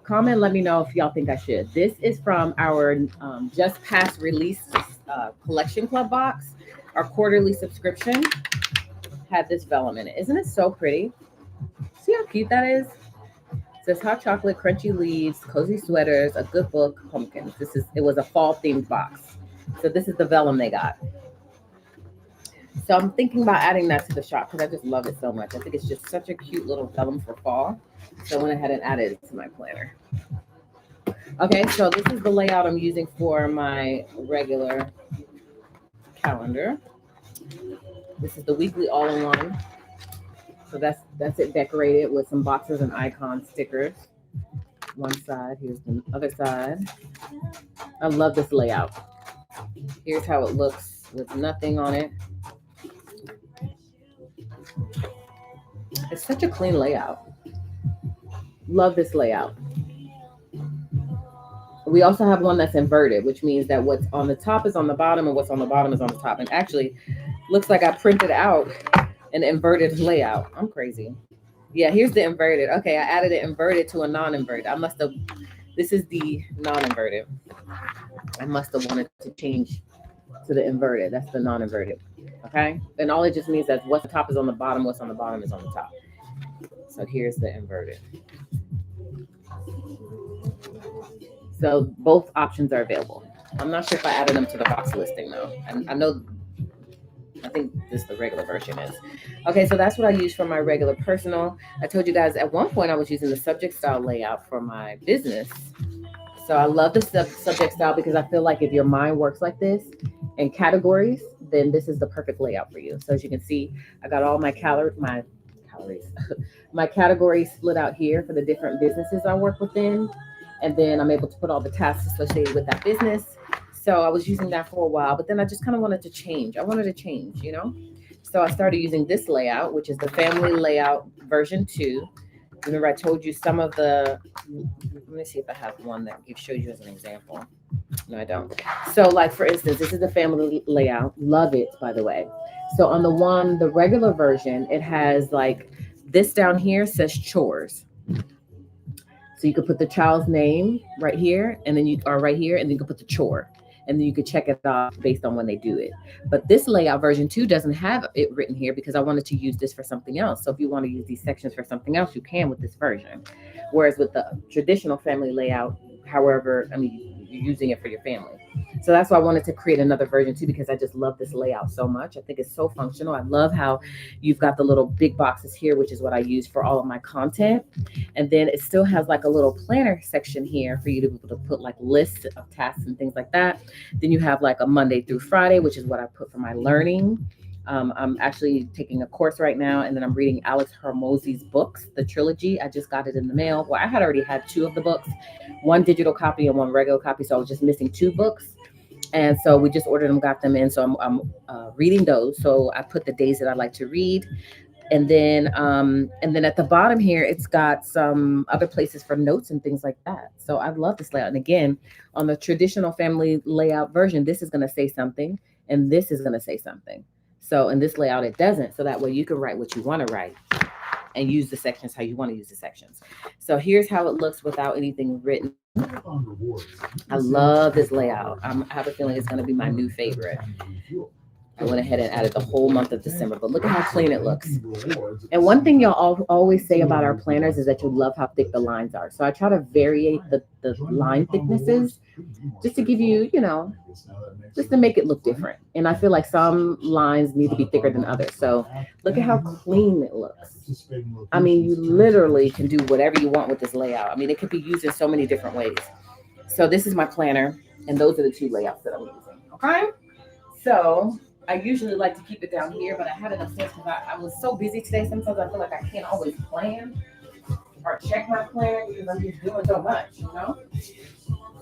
Comment, let me know if y'all think I should. This is from our just past release collection club box. Our quarterly subscription had this vellum in it. Isn't it so pretty? See how cute that is? It says hot chocolate, crunchy leaves, cozy sweaters, a good book, pumpkins. It was a fall themed box. So this is the vellum they got. So I'm thinking about adding that to the shop because I just love it so much. I think it's just such a cute little vellum for fall. So I went ahead and added it to my planner. Okay, so this is the layout I'm using for my regular calendar. This is the weekly all-in-one. So that's it decorated with some boxes and icon stickers. One side, here's the other side. I love this layout. Here's how it looks with nothing on it. It's such a clean layout. Love this layout. We also have one that's inverted, which means that what's on the top is on the bottom and what's on the bottom is on the top. And actually, looks like I printed out an inverted layout. I'm crazy. Yeah, here's the inverted. Okay, I added it inverted to a non-inverted. This is the non-inverted. I must have wanted to change to the inverted. That's the non-inverted. Okay, and all it just means that what's the top is on the bottom, what's on the bottom is on the top. So here's the inverted. So both options are available. I'm not sure if I added them to the box listing though. I think this the regular version is. Okay, so that's what I use for my regular personal. I told you guys at one point I was using the subject style layout for my business. So I love the subject style because I feel like if your mind works like this in categories, then this is the perfect layout for you. So as you can see, I got all my my categories split out here for the different businesses I work within. And then I'm able to put all the tasks associated with that business. So I was using that for a while, but then I just kind of wanted to change. I wanted to change, you know? So I started using this layout, which is the family layout version 2. Remember I told you some of the, let me see if I have one that shows you as an example. No, I don't. So like, for instance, this is the family layout. Love it, by the way. So on the regular version, it has like this down here says chores. So you could put the child's name right here, and then you are right here, and then you can put the chore, and then you could check it off based on when they do it. But this layout version 2 doesn't have it written here because I wanted to use this for something else. So if you want to use these sections for something else, you can with this version. Whereas with the traditional family layout, however, I mean, you're using it for your family. So that's why I wanted to create another version too, because I just love this layout so much. I think it's so functional. I love how you've got the little big boxes here, which is what I use for all of my content. And then it still has like a little planner section here for you to be able to put like lists of tasks and things like that. Then you have like a Monday through Friday, which is what I put for my learning. I'm actually taking a course right now, and then I'm reading Alex Hormozi's books, the trilogy. I just got it in the mail. Well, I had already had 2 of the books, one digital copy and one regular copy. So I was just missing 2 books. And so we just ordered them, got them in. So I'm reading those. So I put the days that I like to read. And then at the bottom here, it's got some other places for notes and things like that. So I love this layout. And again, on the traditional family layout version, this is going to say something, and this is going to say something. So in this layout, it doesn't. So that way you can write what you want to write and use the sections how you want to use the sections. So here's how it looks without anything written. I love this layout. I have a feeling it's going to be my new favorite. I went ahead and added the whole month of December, but look at how clean it looks. And one thing y'all always say about our planners is that you love how thick the lines are. So I try to vary the line thicknesses just to give you, just to make it look different. And I feel like some lines need to be thicker than others. So look at how clean it looks. I mean, you literally can do whatever you want with this layout. I mean, it could be used in so many different ways. So this is my planner, and those are the 2 layouts that I'm using. Okay. So I usually like to keep it down here, but I had it upstairs because I was so busy today. Sometimes I feel like I can't always plan. or check my planner because I'm just doing so much, you know?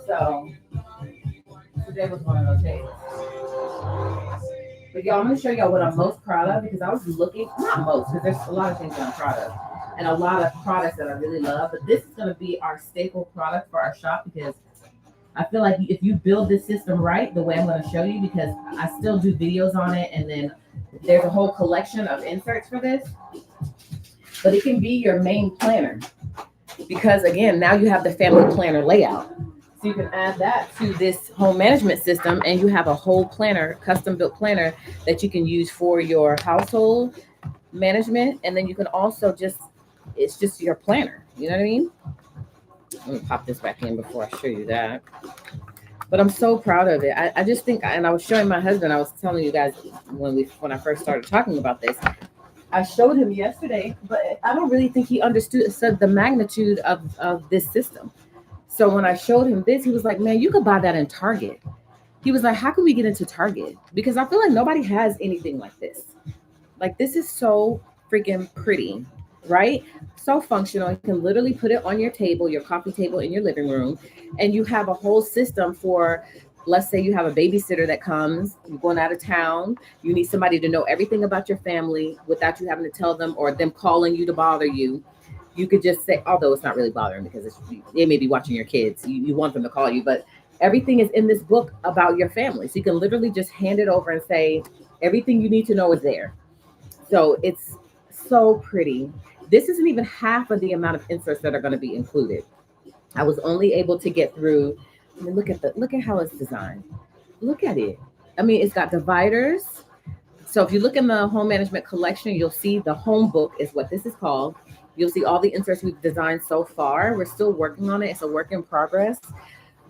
So today was one of those days. But y'all, I'm gonna show y'all what I'm most proud of because I was looking, not most, because there's a lot of things that I'm proud of and a lot of products that I really love. But this is gonna be our staple product for our shop because I feel like if you build this system right, the way I'm gonna show you, because I still do videos on it, and then there's a whole collection of inserts for this. But it can be your main planner because again, now you have the family planner layout. So you can add that to this home management system and you have a whole planner, custom built planner that you can use for your household management. And then you can also it's just your planner. You know what I mean? Let me pop this back in before I show you that. But I'm so proud of it. I just think, and I was showing my husband, I was telling you guys when I first started talking about this, I showed him yesterday, but I don't really think he understood the magnitude of this system. So when I showed him this, he was like, man, you could buy that in Target. He was like, how can we get into Target? Because I feel like nobody has anything like this. Like, this is so freaking pretty, right? So functional. You can literally put it on your table, your coffee table in your living room, and you have a whole system for, let's say you have a babysitter that comes, you're going out of town, you need somebody to know everything about your family without you having to tell them or them calling you to bother you. You could just say, although it's not really bothering because they may be watching your kids. You want them to call you, but everything is in this book about your family. So you can literally just hand it over and say, everything you need to know is there. So it's so pretty. This isn't even half of the amount of inserts that are going to be included. I was only able to get through. I mean, look at how it's designed. Look at it. I mean, it's got dividers. So if you look in the home management collection, you'll see the home book is what this is called. You'll see all the inserts we've designed so far. We're still working on it. It's a work in progress.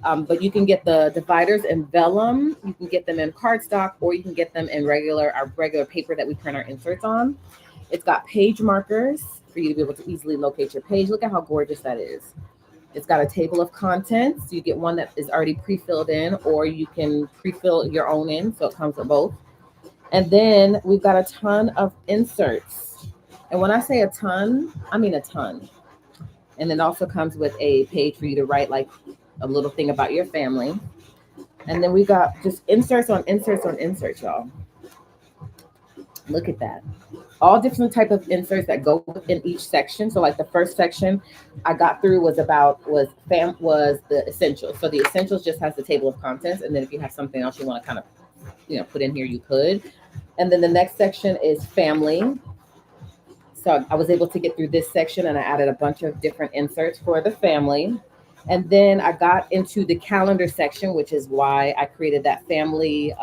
But you can get the dividers in vellum. You can get them in cardstock, or you can get them in our regular paper that we print our inserts on. It's got page markers for you to be able to easily locate your page. Look at how gorgeous that is. It's got a table of contents. You get one that is already pre-filled in, or you can pre-fill your own in. So it comes with both. And then we've got a ton of inserts. And when I say a ton, I mean a ton. And it also comes with a page for you to write like a little thing about your family. And then we got just inserts on inserts on inserts, y'all. Look at that. All different type of inserts that go in each section. So like the first section I got through was the essentials. So the essentials just has the table of contents. And then if you have something else you want to kind of, put in here, you could. And then the next section is family. So I was able to get through this section and I added a bunch of different inserts for the family. And then I got into the calendar section, which is why I created that family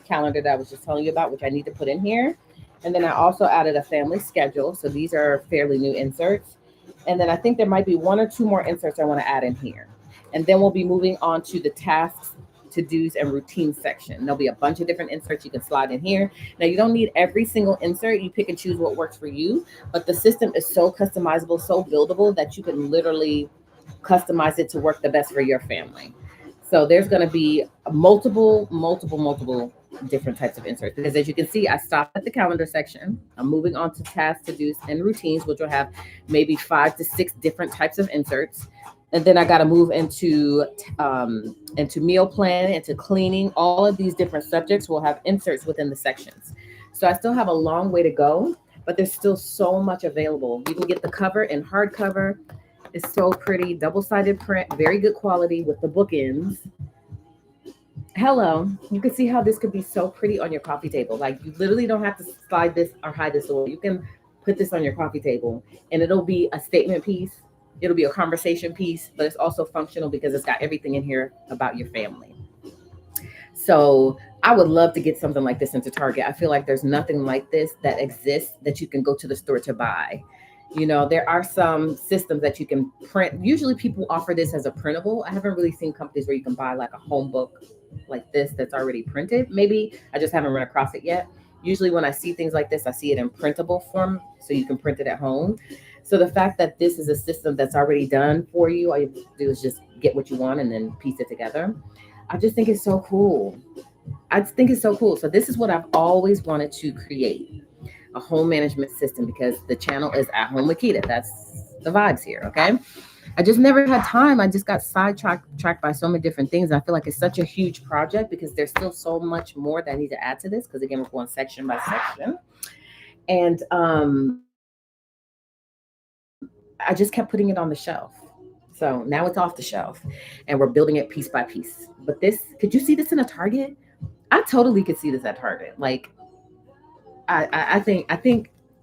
calendar that I was just telling you about, which I need to put in here. And then I also added a family schedule. So these are fairly new inserts. And then I think there might be one or two more inserts I want to add in here. And then we'll be moving on to the tasks, to-dos, and routine section. There'll be a bunch of different inserts you can slide in here. Now, you don't need every single insert. You pick and choose what works for you. But the system is so customizable, so buildable that you can literally customize it to work the best for your family. So there's going to be multiple different types of inserts, because as you can see, I stopped at the calendar section. I'm moving on to tasks, to-dos, and routines, which will have maybe 5 to 6 different types of inserts. And then I got to move into meal plan, into cleaning. All of these different subjects will have inserts within the sections. So I still have a long way to go, but there's still so much available. You can get the cover in hardcover. It's so pretty, double-sided print, very good quality with the bookends. Hello, you can see how this could be so pretty on your coffee table. Like, you literally don't have to slide this or hide this away. You can put this on your coffee table and it'll be a statement piece. It'll be a conversation piece, but it's also functional because it's got everything in here about your family. So I would love to get something like this into Target. I feel like there's nothing like this that exists that you can go to the store to buy. There are some systems that you can print. Usually people offer this as a printable. I haven't really seen companies where you can buy like a home book like this that's already printed. Maybe I just haven't run across it yet. Usually when I see things like this, I see it in printable form, so you can print it at home. So the fact that this is a system that's already done for you, all you have to do is just get what you want and then piece it together. I just think it's so cool. So this is what I've always wanted to create, a home management system, because the channel is At Home with Quita. That's the vibes here, okay? I just never had time. I just got sidetracked by so many different things. I feel like it's such a huge project because there's still so much more that I need to add to this. Because again, we're going section by section, and I just kept putting it on the shelf. So now it's off the shelf, and we're building it piece by piece. But this, could you see this in a Target? I totally could see this at Target. Like, I think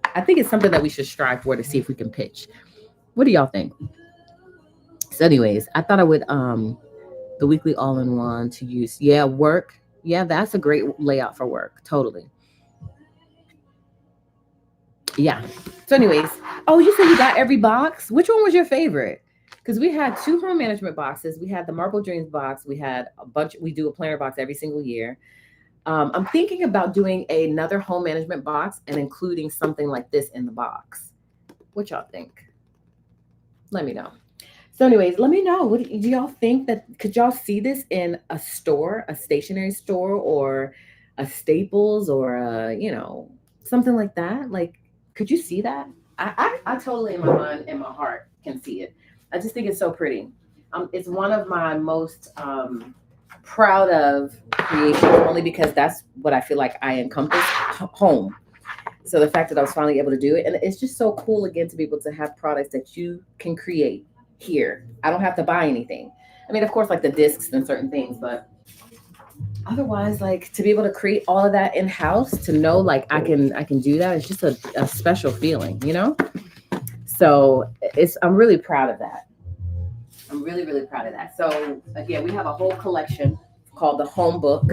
it's something that we should strive for to see if we can pitch. What do y'all think? So, anyways, I thought I would the weekly all-in-one to use. Yeah, work. Yeah, that's a great layout for work. Totally. Yeah. So, anyways, oh, you said you got every box. Which one was your favorite? Because we had 2 home management boxes. We had the Marble Dreams box. We had a bunch. We do a planner box every single year. I'm thinking about doing another home management box and including something like this in the box. What y'all think? Let me know. So anyways, let me know. What do y'all think that, could y'all see this in a store, a stationery store or a Staples or something like that? Like, could you see that? I totally in my mind and my heart can see it. I just think it's so pretty. It's one of my most proud of creations only because that's what I feel like I encompass home. So the fact that I was finally able to do it, and it's just so cool again to be able to have products that you can create here. I don't have to buy anything. I mean, of course, like the discs and certain things, but otherwise, like to be able to create all of that in house, to know like I can do that, it's just a special feeling, you know. So I'm really proud of that. I'm really, really proud of that. So again, we have a whole collection called the Home Book,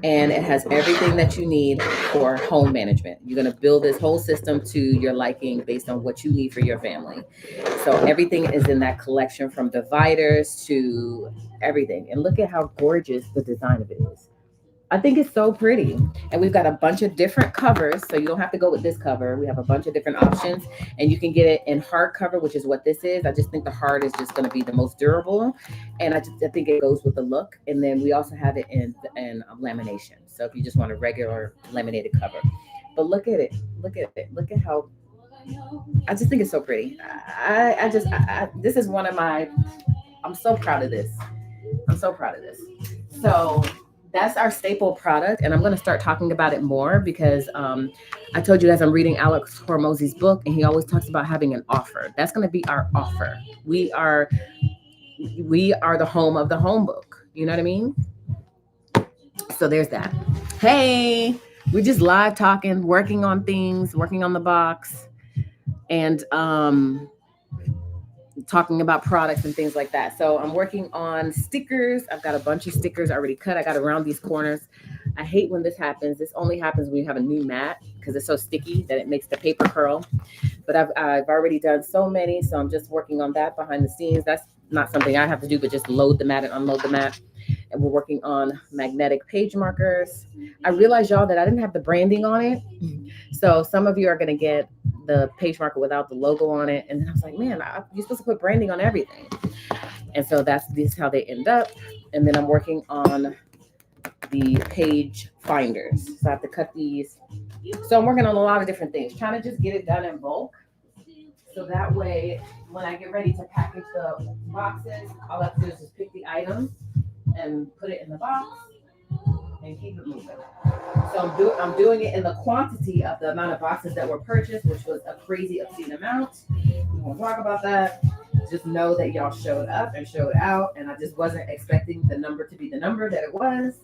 and it has everything that you need for home management. You're going to build this whole system to your liking based on what you need for your family. So everything is in that collection, from dividers to everything. And look at how gorgeous the design of it is. I think it's so pretty. And we've got a bunch of different covers, so you don't have to go with this cover. We have a bunch of different options, and you can get it in hardcover, which is what this is. I just think the hard is just going to be the most durable, and I think it goes with the look. And then we also have it in lamination. So if you just want a regular laminated cover, but look at it, look at it, look at how. I just think it's so pretty. This is one of my. I'm so proud of this. I'm so proud of this. So that's our staple product, and I'm going to start talking about it more because I told you guys I'm reading Alex Hormozy's book, and he always talks about having an offer. That's going to be our offer. We are the home of the home book. You know what I mean? So there's that. Hey, we're just live talking, working on things, working on the box, and talking about products and things like that. So I'm working on stickers. I've got a bunch of stickers already cut. I got to round these corners. I hate when this happens. This only happens when you have a new mat because it's so sticky that it makes the paper curl. But I've already done so many, so I'm just working on that behind the scenes. That's not something I have to do, but just load the mat and unload the mat. And we're working on magnetic page markers. I realized, y'all, that I didn't have the branding on it. So some of you are going to get the page marker without the logo on it. And then I was like, man, you're supposed to put branding on everything. And so this is how they end up. And then I'm working on the page finders. So I have to cut these. So I'm working on a lot of different things, trying to just get it done in bulk. So that way, when I get ready to package the boxes, all I have to do is just pick the items and put it in the box and keep it moving. So I'm doing it in the quantity of the amount of boxes that were purchased, which was a crazy obscene amount. We won't talk about that. Just know that y'all showed up and showed out, and I just wasn't expecting the number to be the number that it was.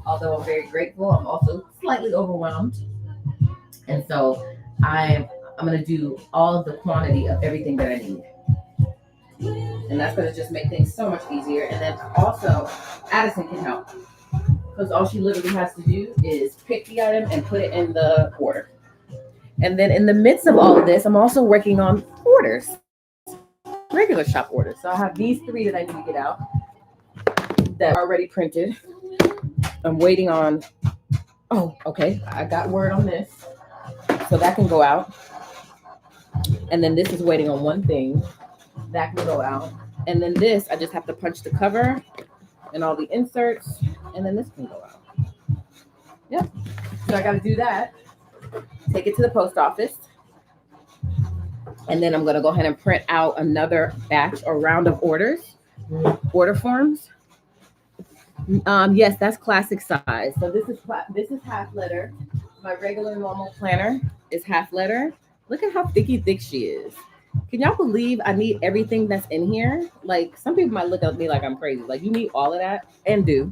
Although I'm very grateful, I'm also slightly overwhelmed. And so I'm going to do all of the quantity of everything that I need. And that's going to just make things so much easier. And then also, Addison can help. Because all she literally has to do is pick the item and put it in the order. And then in the midst of all of this, I'm also working on orders. Regular shop orders. So I have these 3 that I need to get out that are already printed. I'm waiting on, oh, okay, I got word on this. So that can go out. And then this is waiting on one thing. That can go out. And then this, I just have to punch the cover and all the inserts. And then this can go out. Yep. So I got to do that. Take it to the post office. And then I'm going to go ahead and print out another batch or round of order forms. Yes, that's classic size. So this is half letter. My regular normal planner is half letter. Look at how thick she is. Can y'all believe I need everything that's in here? Like some people might look at me like I'm crazy. Like you need all of that and do.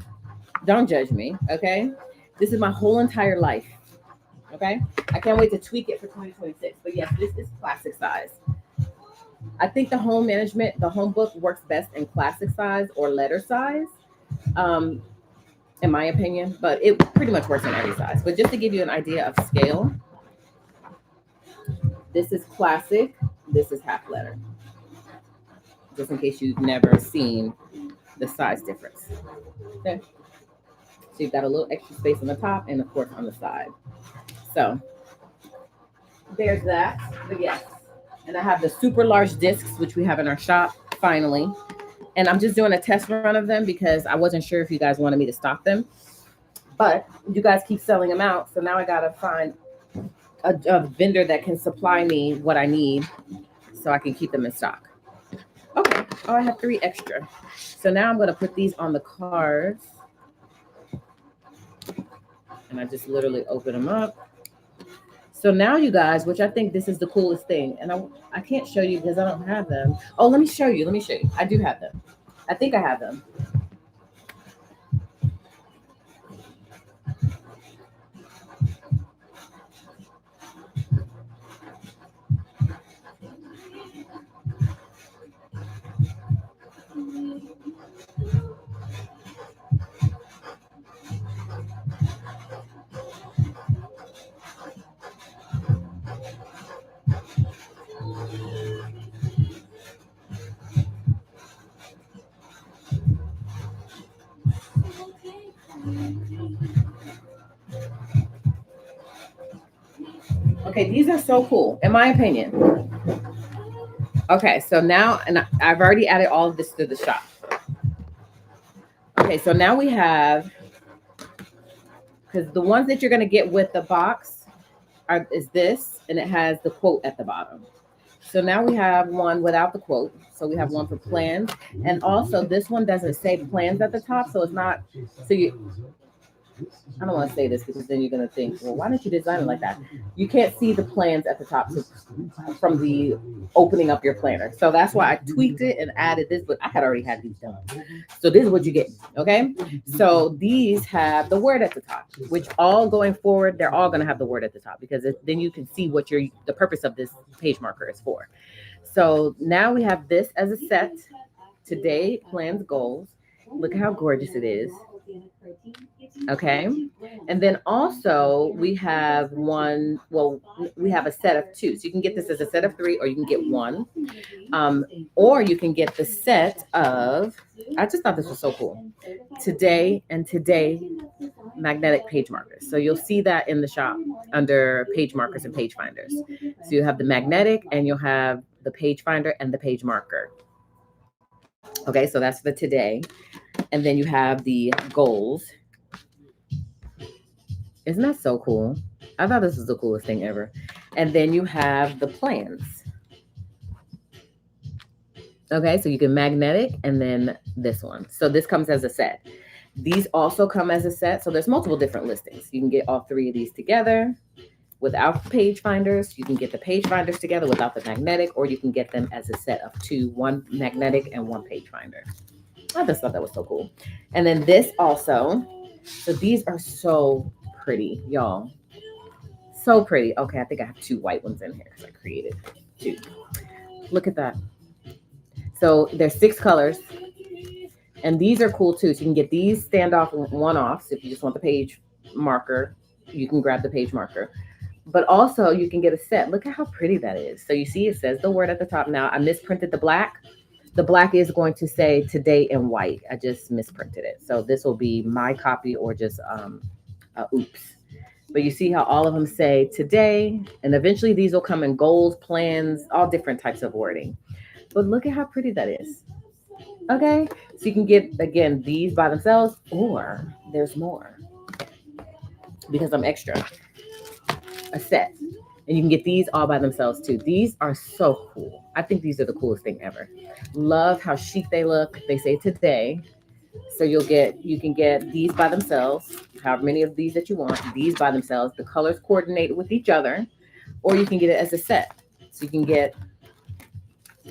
Don't judge me, okay? This is my whole entire life. Okay? I can't wait to tweak it for 2026. But yes, this is classic size. I think the home book works best in classic size or letter size. Um, in my opinion, but it pretty much works in every size. But just to give you an idea of scale, this is classic, this is half letter. Just in case you've never seen the size difference. Okay. So you've got a little extra space on the top and of course on the side. So there's that. But yes. And I have the super large discs, which we have in our shop, finally. And I'm just doing a test run of them because I wasn't sure if you guys wanted me to stock them. But you guys keep selling them out. So now I got to find a vendor that can supply me what I need so I can keep them in stock. Okay. Oh, I have 3 extra. So now I'm going to put these on the cards. And I just literally open them up. So now you guys, which I think this is the coolest thing, and I can't show you because I don't have them. Oh, let me show you. I do have them. I think I have them. Okay, these are so cool, in my opinion. Okay, so now, and I've already added all of this to the shop. Okay, so now we have, because the ones that you're going to get with the box is this, and it has the quote at the bottom. So now we have one without the quote. So we have one for plans. And also this one doesn't say plans at the top. So it's not, so you, I don't want to say this because then you're going to think, well, why didn't you design it like that? You can't see the plans at the top from the opening up your planner. So that's why I tweaked it and added this, but I had already had these done. So this is what you get. Okay. So these have the word at the top, which all going forward, they're all going to have the word at the top because then you can see what the purpose of this page marker is for. So now we have this as a set. Today, plans, goals. Look at how gorgeous it is. Okay. And then also we have we have a set of 2. So you can get this as a set of 3 or you can get 1. Or you can get the set of, I just thought this was so cool. Today magnetic page markers. So you'll see that in the shop under page markers and page finders. So you have the magnetic and you'll have the page finder and the page marker. Okay, so that's for today. And then you have the goals. Isn't that so cool? I thought this was the coolest thing ever. And then you have the plans. Okay, so you can magnetic and then this one. So this comes as a set. These also come as a set. So there's multiple different listings. You can get all 3 of these together without page finders. You can get the page finders together without the magnetic, or you can get them as a set of 2, 1 magnetic and 1 page finder. I just thought that was so cool. And then this also, so these are so pretty, y'all. So pretty. Okay, I think I have 2 white ones in here because I created 2. Look at that. So there's 6 colors. And these are cool too. So you can get these standoff one-offs. If you just want the page marker, you can grab the page marker. But also you can get a set. Look at how pretty that is. So you see it says the word at the top. Now I misprinted the black. The black is going to say today in white. I just misprinted it. So this will be my copy or just oops. But you see how all of them say today, and eventually these will come in goals, plans, all different types of wording. But look at how pretty that is. Okay, so you can get, again, these by themselves, or there's more because I'm extra. A set. And you can get these all by themselves too. These are so cool. I think these are the coolest thing ever. Love how chic they look. They say today. So you can get these by themselves, however many of these that you want, these by themselves. The colors coordinate with each other, or you can get it as a set. So you can get,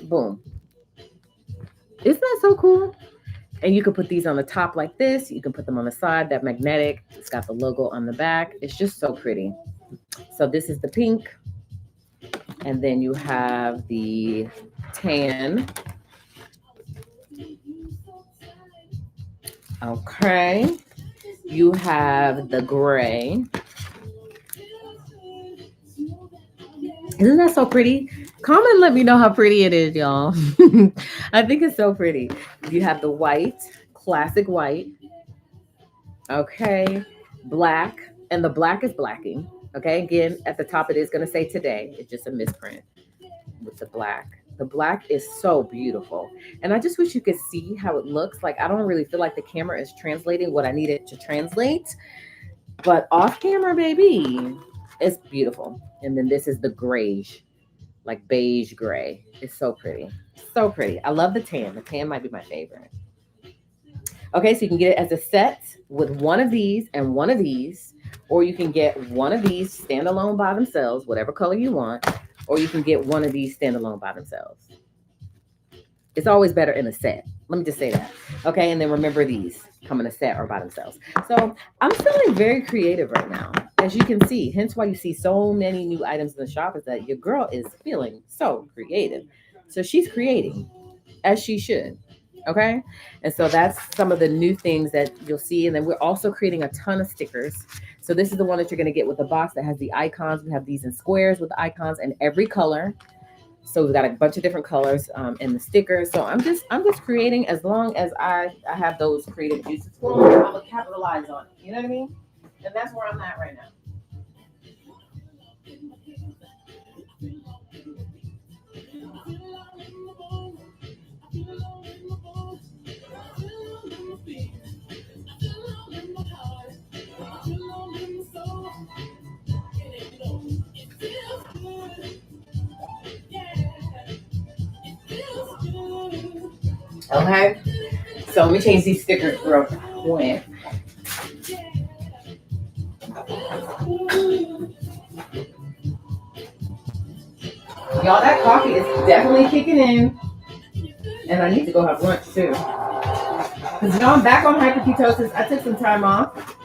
boom. Isn't that so cool? And you can put these on the top like this. You can put them on the side, that magnetic. It's got the logo on the back. It's just so pretty. So this is the pink. And then you have the tan. Okay. You have the gray. Isn't that so pretty? Comment and let me know how pretty it is, y'all. I think it's so pretty. You have the white, classic white. Okay. Black. And the black is blacking. Okay. Again, at the top, it is going to say today. It's just a misprint with the black. The black is so beautiful. And I just wish you could see how it looks. Like, I don't really feel like the camera is translating what I need it to translate. But off camera, baby, it's beautiful. And then this is the grayish, like beige gray. It's so pretty. So pretty. I love the tan. The tan might be my favorite. Okay, so you can get it as a set with one of these and one of these, or you can get one of these standalone by themselves, whatever color you want, or you can get one of these standalone by themselves. It's always better in a set. Let me just say that. Okay, and then remember these come in a set or by themselves. So I'm feeling very creative right now, as you can see. Hence why you see so many new items in the shop, is that your girl is feeling so creative. So she's creating, as she should. Okay, and so that's some of the new things that you'll see. And then we're also creating a ton of stickers. So this is the one that you're going to get with the box that has the icons. We have these in squares with the icons in every color. So we've got a bunch of different colors in the stickers. So I'm just creating. As long as I have those creative juices flowing, I'm gonna capitalize on it. You know what I mean? And that's where I'm at right now. Okay, so let me change these stickers real quick. Y'all, that coffee is definitely kicking in. And I need to go have lunch too. Because y'all, I'm back on hyperketosis. I took some time off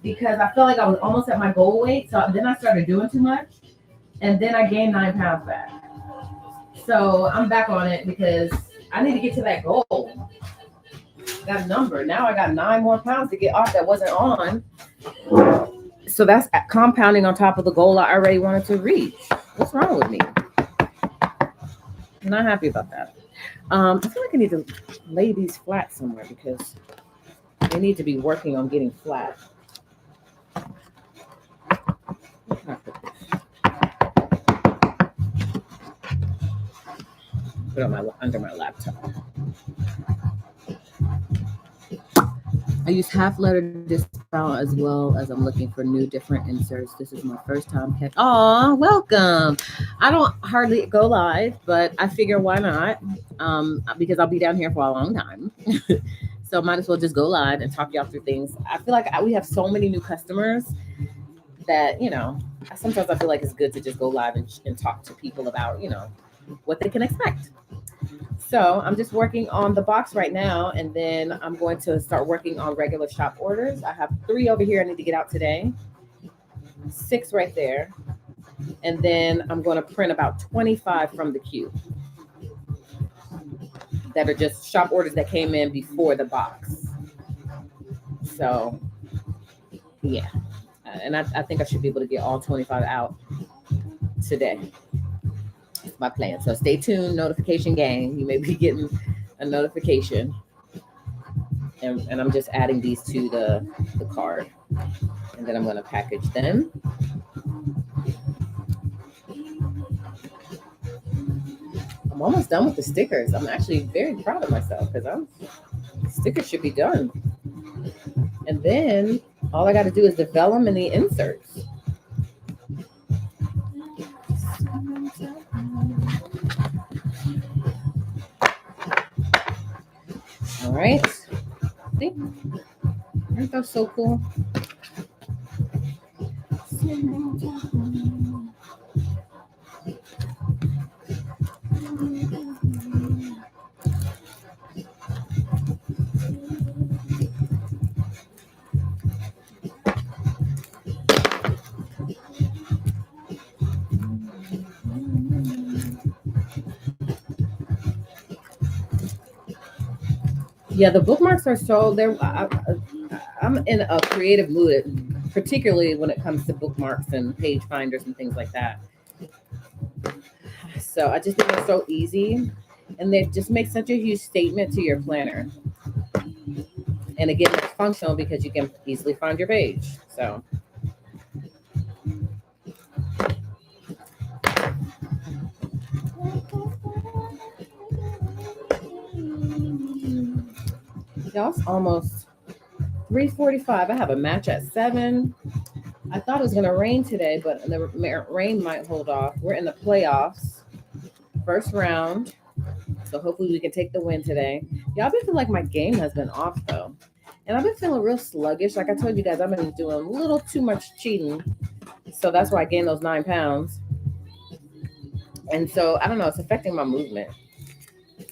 because I felt like I was almost at my goal weight. So then I started doing too much. And then I gained 9 pounds back. So I'm back on it because I need to get to that goal. That number. Now I got 9 more pounds to get off that wasn't on. So that's compounding on top of the goal I already wanted to reach. What's wrong with me? I'm not happy about that. I feel like I need to lay these flat somewhere because they need to be working on getting flat. Put it under my laptop. I use half letter discount as well as I'm looking for new different inserts. This is my first time. Aw, welcome. I don't hardly go live, but I figure why not? Because I'll be down here for a long time. So might as well just go live and talk y'all through things. I feel like we have so many new customers that, sometimes I feel like it's good to just go live and talk to people about, what they can expect. So I'm just working on the box right now, and then I'm going to start working on regular shop orders. I have 3 over here I need to get out today, 6 right there, and then I'm going to print about 25 from the queue that are just shop orders that came in before the box. So yeah, and I think I should be able to get all 25 out today. That's my plan. So stay tuned, notification gang. You may be getting a notification. And I'm just adding these to the card. And then I'm going to package them. I'm almost done with the stickers. I'm actually very proud of myself because stickers should be done. And then all I got to do is develop them in the inserts. right. See? Aren't those so cool? Yeah, the bookmarks are so they're. I'm in a creative mood, particularly when it comes to bookmarks and page finders and things like that. So I just think they're so easy, and they just make such a huge statement to your planner. And again, it's functional because you can easily find your page. So. Y'all, it's almost 3:45. I have a match at 7. I thought it was going to rain today, but the rain might hold off. We're in the playoffs, first round. So hopefully we can take the win today. Y'all been feeling like my game has been off, though. And I've been feeling real sluggish. Like I told you guys, I've been doing a little too much cheating. So that's why I gained those 9 pounds. And so, I don't know, it's affecting my movement.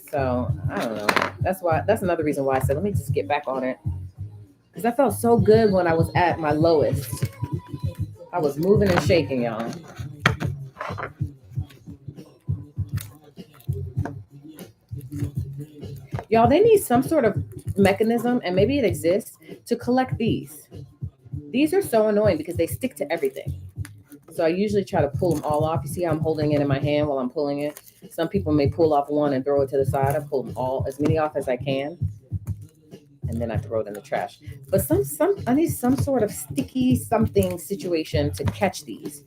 So, I don't know. That's another reason why I said, let me just get back on it. Because I felt so good when I was at my lowest. I was moving and shaking, y'all. Y'all, they need some sort of mechanism, and maybe it exists, to collect these. These are so annoying because they stick to everything. So I usually try to pull them all off. You see how I'm holding it in my hand while I'm pulling it? Some people may pull off one and throw it to the side. I pull them all, as many off as I can. And then I throw it in the trash. But I need some sort of sticky something situation to catch these.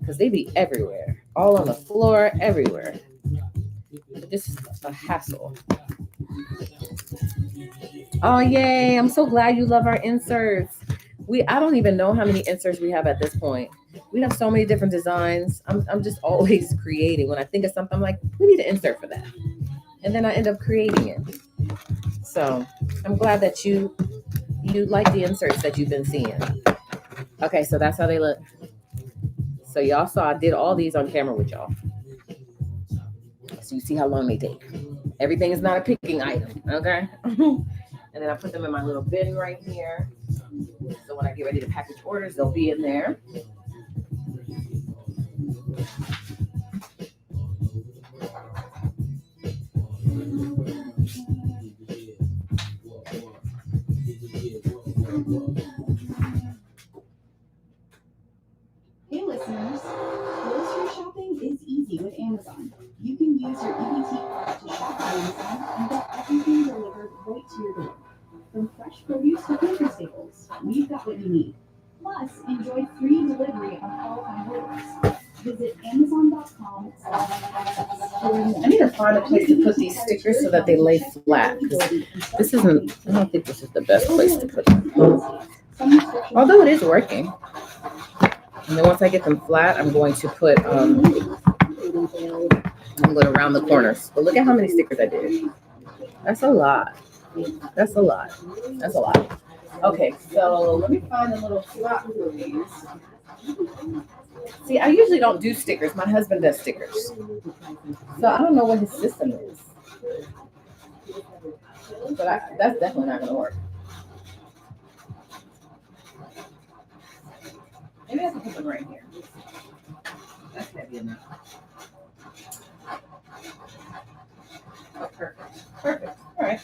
Because they be everywhere. All on the floor, everywhere. This is a hassle. Oh, yay. I'm so glad you love our inserts. I don't even know how many inserts we have at this point. We have so many different designs. I'm just always creating. When I think of something, I'm like, we need an insert for that. And then I end up creating it. So I'm glad that you like the inserts that you've been seeing. Okay, so that's how they look. So y'all saw I did all these on camera with y'all. So you see how long they take. Everything is not a picking item, okay? And then I put them in my little bin right here. So when I get ready to package orders, they'll be in there. Hey listeners, grocery shopping is easy with Amazon. You can use your EBT card to shop on Amazon and get everything delivered right to your door. From fresh produce to pantry staples, we've got what you need. Plus, enjoy free delivery on qualifying orders. Visit Amazon.com. I need to find a place to put these stickers so that they lay flat. This isn't, I don't think this is the best place to put them. Although it is working. And then once I get them flat, I'm going to put, I'm going around the corners. But look at how many stickers I did. That's a lot. That's a lot. That's a lot. Okay, so let me find a little slot for these. See, I usually don't do stickers. My husband does stickers. So I don't know what his system is. But that's definitely not going to work. Maybe I have to put them right here. That's heavy enough. Oh, perfect. Perfect. All right.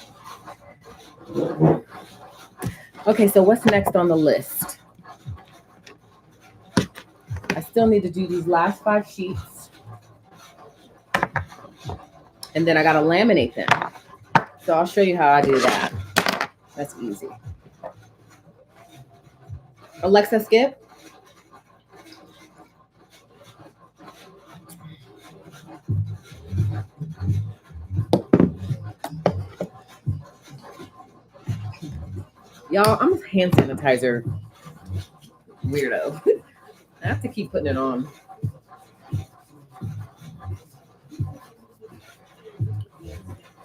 Okay, so what's next on the list? I still need to do these last 5 sheets. And then I got to laminate them. So I'll show you how I do that. That's easy. Alexa, skip. Y'all, I'm a hand sanitizer weirdo. I have to keep putting it on.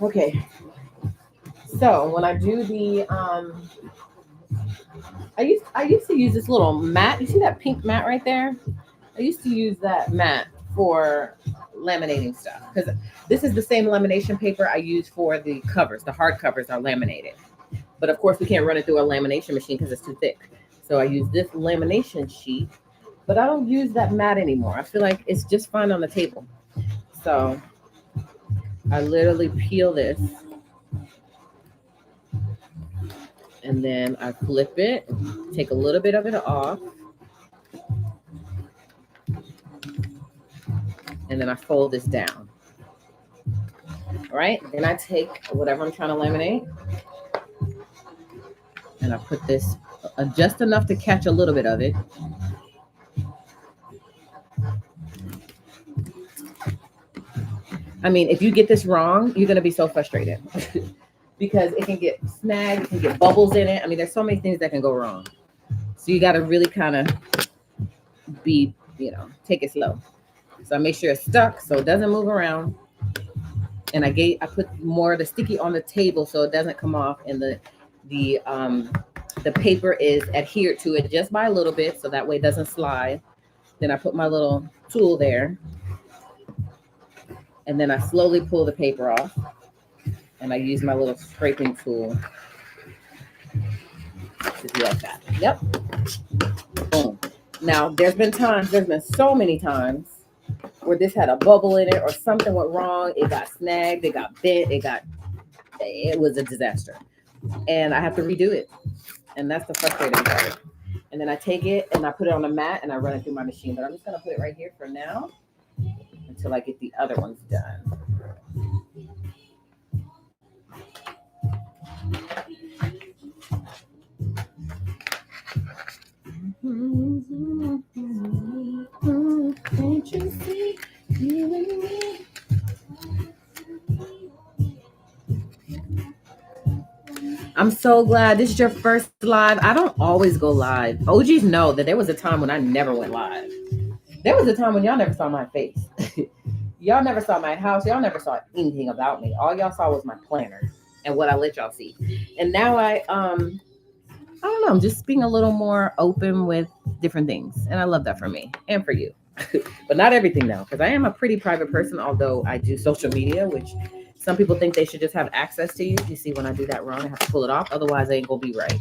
Okay. So when I do the I used to use this little mat. You see that pink mat right there? I used to use that mat for laminating stuff because this is the same lamination paper I use for the covers. The hard covers are laminated, but of course we can't run it through a lamination machine because it's too thick. So I use this lamination sheet, but I don't use that mat anymore. I feel like it's just fine on the table. So I literally peel this and then I flip it, take a little bit of it off, and then I fold this down. All right, then I take whatever I'm trying to laminate and I put this just enough to catch a little bit of it. I mean, if you get this wrong, you're going to be so frustrated because it can get snagged, it can get bubbles in it. I mean, there's so many things that can go wrong. So you got to really kind of be, take it slow. So I make sure it's stuck so it doesn't move around. And I put more of the sticky on the table so it doesn't come off, and the paper is adhered to it just by a little bit so that way it doesn't slide. Then I put my little tool there. And then I slowly pull the paper off, and I use my little scraping tool to do like that. Yep. Boom. Now, there's been so many times where this had a bubble in it or something went wrong. It got snagged, it got bent, it was a disaster. And I have to redo it. And that's the frustrating part. And then I take it and I put it on a mat and I run it through my machine. But I'm just going to put it right here for now until I get the other ones done. Can't you see you and me? I'm so glad this is your first live. I don't always go live. OGs know that there was a time when I never went live. There was a time when y'all never saw my face. Y'all never saw my house. Y'all never saw anything about me. All y'all saw was my planner and what I let y'all see. And now I don't know, I'm just being a little more open with different things. And I love that for me and for you. But not everything though, because I am a pretty private person, although I do social media, which some people think they should just have access to you. You see, when I do that wrong, I have to pull it off. Otherwise, I ain't gonna be right.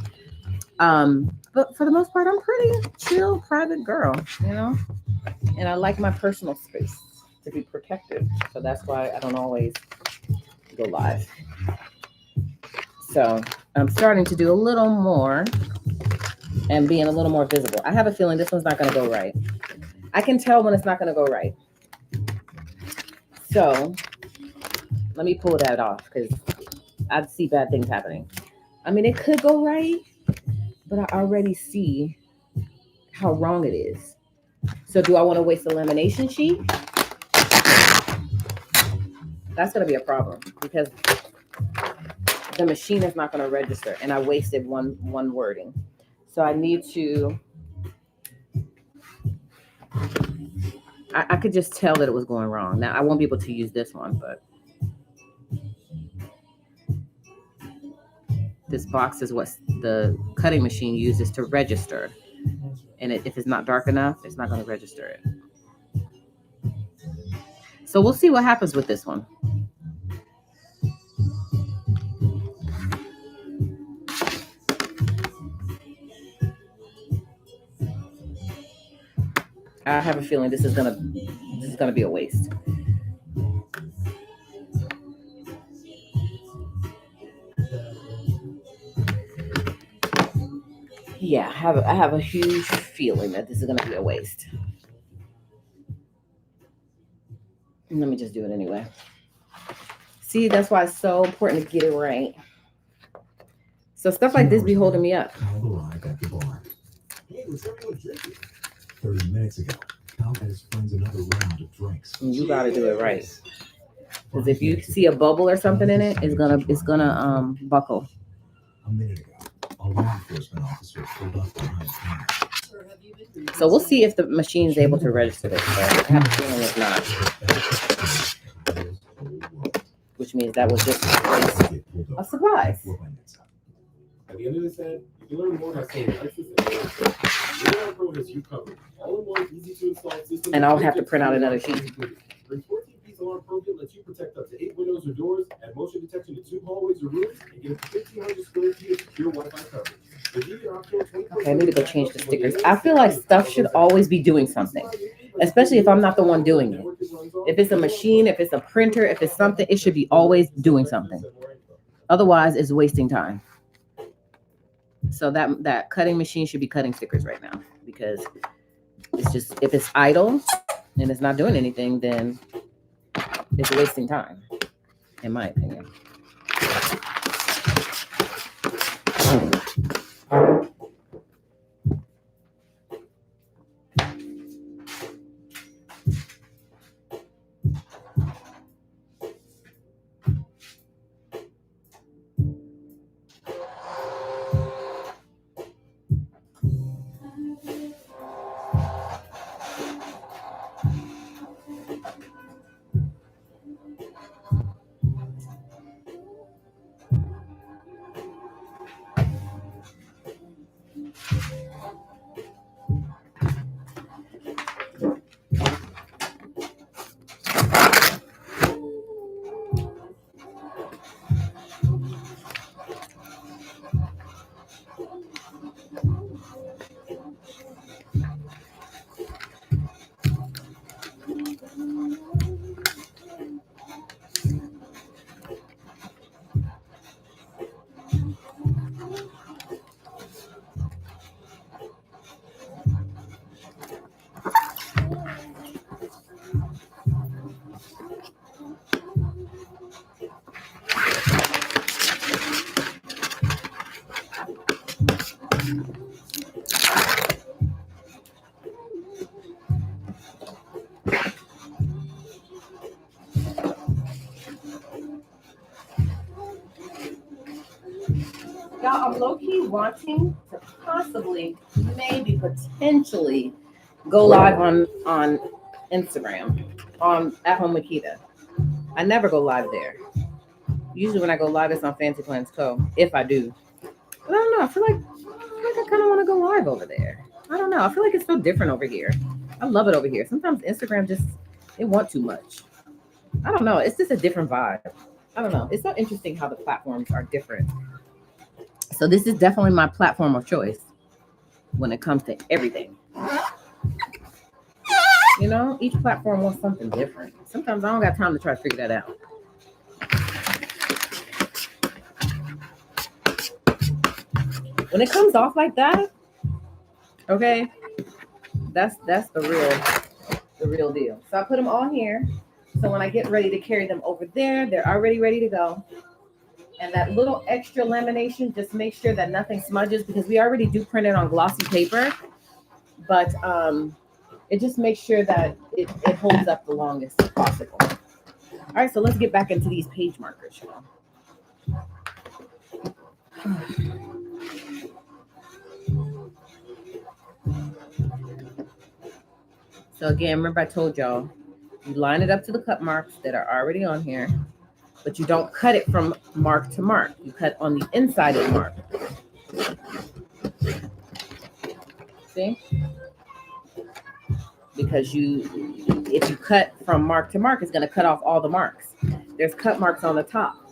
But for the most part, I'm pretty chill, private girl, and I like my personal space to be protected. So that's why I don't always go live. So I'm starting to do a little more and being a little more visible. I have a feeling this one's not going to go right. I can tell when it's not going to go right. So let me pull that off because I see bad things happening. I mean, it could go right, but I already see how wrong it is. So do I want to waste the lamination sheet? That's going to be a problem because the machine is not going to register and I wasted one wording. So I need to, I could just tell that it was going wrong. Now I won't be able to use this one, but this box is what the cutting machine uses to register. And if it's not dark enough, it's not going to register it. So we'll see what happens with this one. I have a feeling this is gonna be a waste. Yeah, I have a huge feeling that this is gonna be a waste. Let me just do it anyway. See, that's why it's so important to get it right. So stuff like this be holding me up. Hey, what's everyone drinking? 30 minutes ago, Kyle had his friends another round of drinks. You got to do it right, because if you see a bubble or something in it, it's gonna buckle. A minute ago, a law enforcement officer pulled up behind the camera. So we'll see if the machine is able to register this. But I have a feeling it's not, which which means that was just a waste Get pulled of over. supplies. We'll find that stuff. At the end of this ad, you can learn more by saying Lexus and Lawrenceville. Your Pro has you covered. All-in-one, easy-to-install system. And I'll have to print out another sheet. Brings 14-piece alarm Pro Kit lets you protect up to 8 windows or doors, add motion detection to 2 hallways or rooms, and get up to 1,500 square feet of secure Wi-Fi coverage. Okay, I need to go change the stickers. I feel like stuff should always be doing something, especially if I'm not the one doing it. If it's a machine, if it's a printer, if it's something, it should be always doing something. Otherwise, it's wasting time. So that cutting machine should be cutting stickers right now, because it's just, if it's idle and it's not doing anything, then it's wasting time, in my opinion. Y'all, I'm low-key wanting to possibly, maybe, potentially go live on Instagram, on AtHomeWithQuita. I never go live there. Usually when I go live, it's on Fancy Plans Co. If I do. But I don't know. I feel like I kind of want to go live over there. I don't know. I feel like it's so different over here. I love it over here. Sometimes Instagram just, they want too much. I don't know. It's just a different vibe. I don't know. It's so interesting how the platforms are different. So this is definitely my platform of choice when it comes to everything. You know, each platform wants something different. Sometimes I don't got time to try to figure that out. When it comes off like that, okay, that's the real deal. So I put them all here. So when I get ready to carry them over there, they're already ready to go. And that little extra lamination, just make sure that nothing smudges, because we already do print it on glossy paper, but it just makes sure that it holds up the longest possible. All right, so let's get back into these page markers, y'all. So again, remember I told y'all, you line it up to the cut marks that are already on here, but you don't cut it from mark to mark. You cut on the inside of the mark. See? Because if you cut from mark to mark, it's going to cut off all the marks. There's cut marks on the top.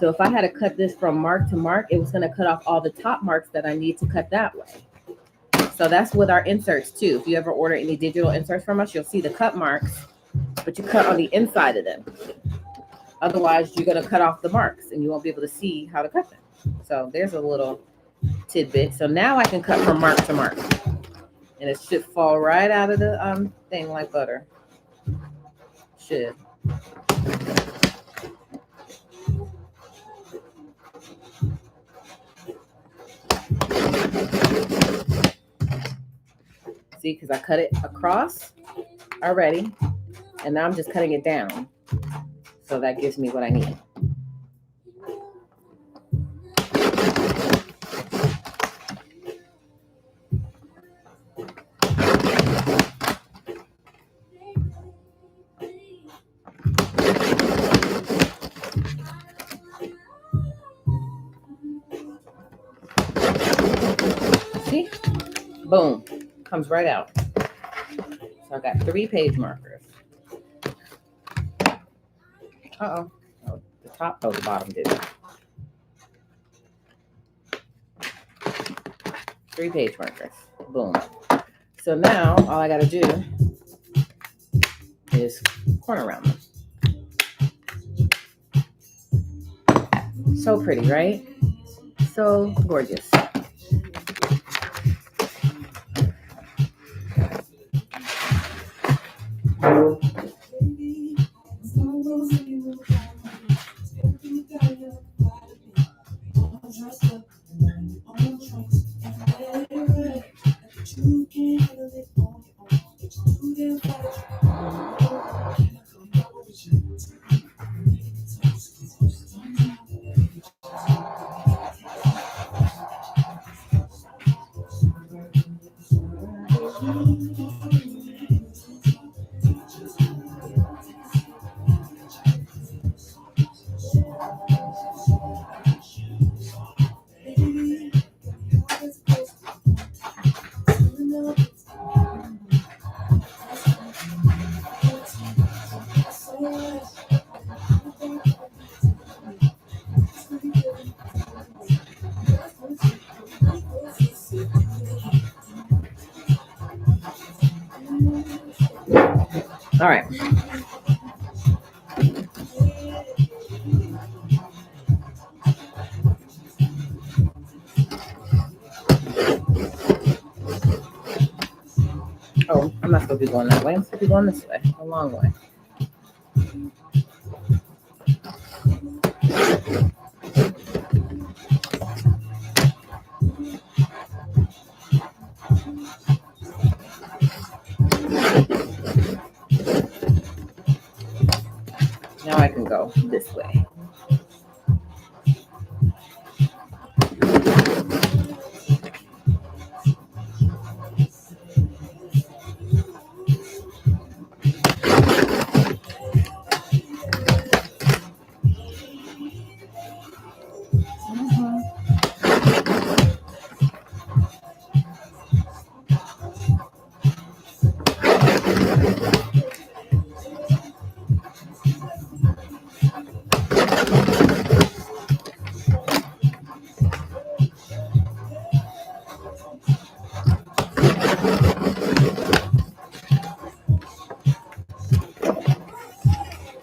So if I had to cut this from mark to mark, it was going to cut off all the top marks that I need to cut that way. So that's with our inserts too. If you ever order any digital inserts from us, you'll see the cut marks, but you cut on the inside of them. Otherwise, you're going to cut off the marks and you won't be able to see how to cut them. So there's a little tidbit. So now I can cut from mark to mark. And it should fall right out of the thing like butter. Should. See, because I cut it across already. And now I'm just cutting it down. So that gives me what I need. Boom. Comes right out. So I got 3 page markers. Uh-oh. Oh, the top, oh, the bottom did it. 3 page markers. Boom. So now all I gotta do is corner round them. So pretty, right? So gorgeous. All right. Oh, I'm not supposed to be going that way. I'm supposed to be going this way, a long way. Now I can go this way.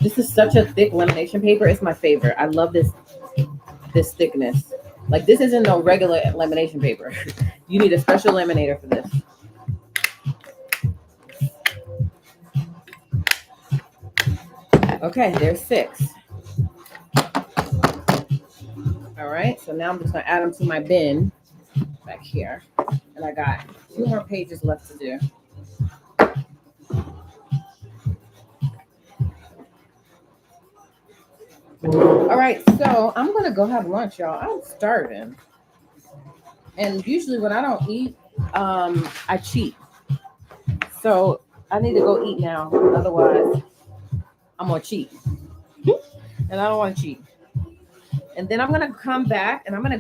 This is such a thick lamination paper. It's my favorite. I love this thickness. Like, this isn't no regular lamination paper. You need a special laminator for this. Okay, there's 6. All right, so now I'm just gonna add them to my bin back here. And I got 2 more pages left to do. All right, so I'm gonna go have lunch, y'all. I'm starving. And usually when I don't eat, I cheat. So I need to go eat now. Otherwise, I'm gonna cheat. And I don't want to cheat. And then I'm gonna come back and I'm gonna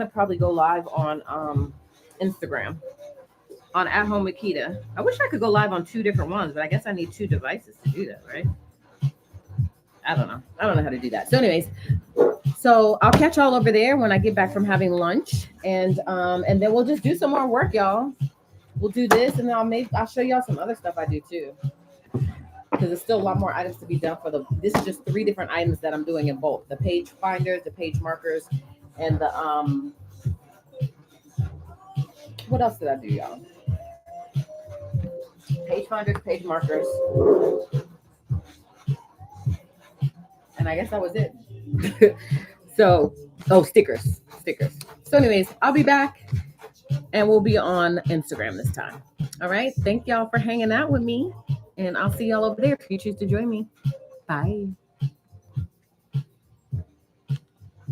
probably go live on Instagram on AtHomeWithQuita. I wish I could go live on 2 different ones, but I guess I need 2 devices to do that, right? I don't know how to do that. So anyways, so I'll catch y'all over there when I get back from having lunch, and then we'll just do some more work, y'all. We'll do this, and then I'll show y'all some other stuff I do too, because there's still a lot more items to be done for this is just 3 different items that I'm doing in bulk: the page finders, the page markers, and the what else did I do, y'all? Page finders, page markers. And I guess that was it. So, stickers. So anyways, I'll be back and we'll be on Instagram this time. All right. Thank y'all for hanging out with me. And I'll see y'all over there if you choose to join me. Bye.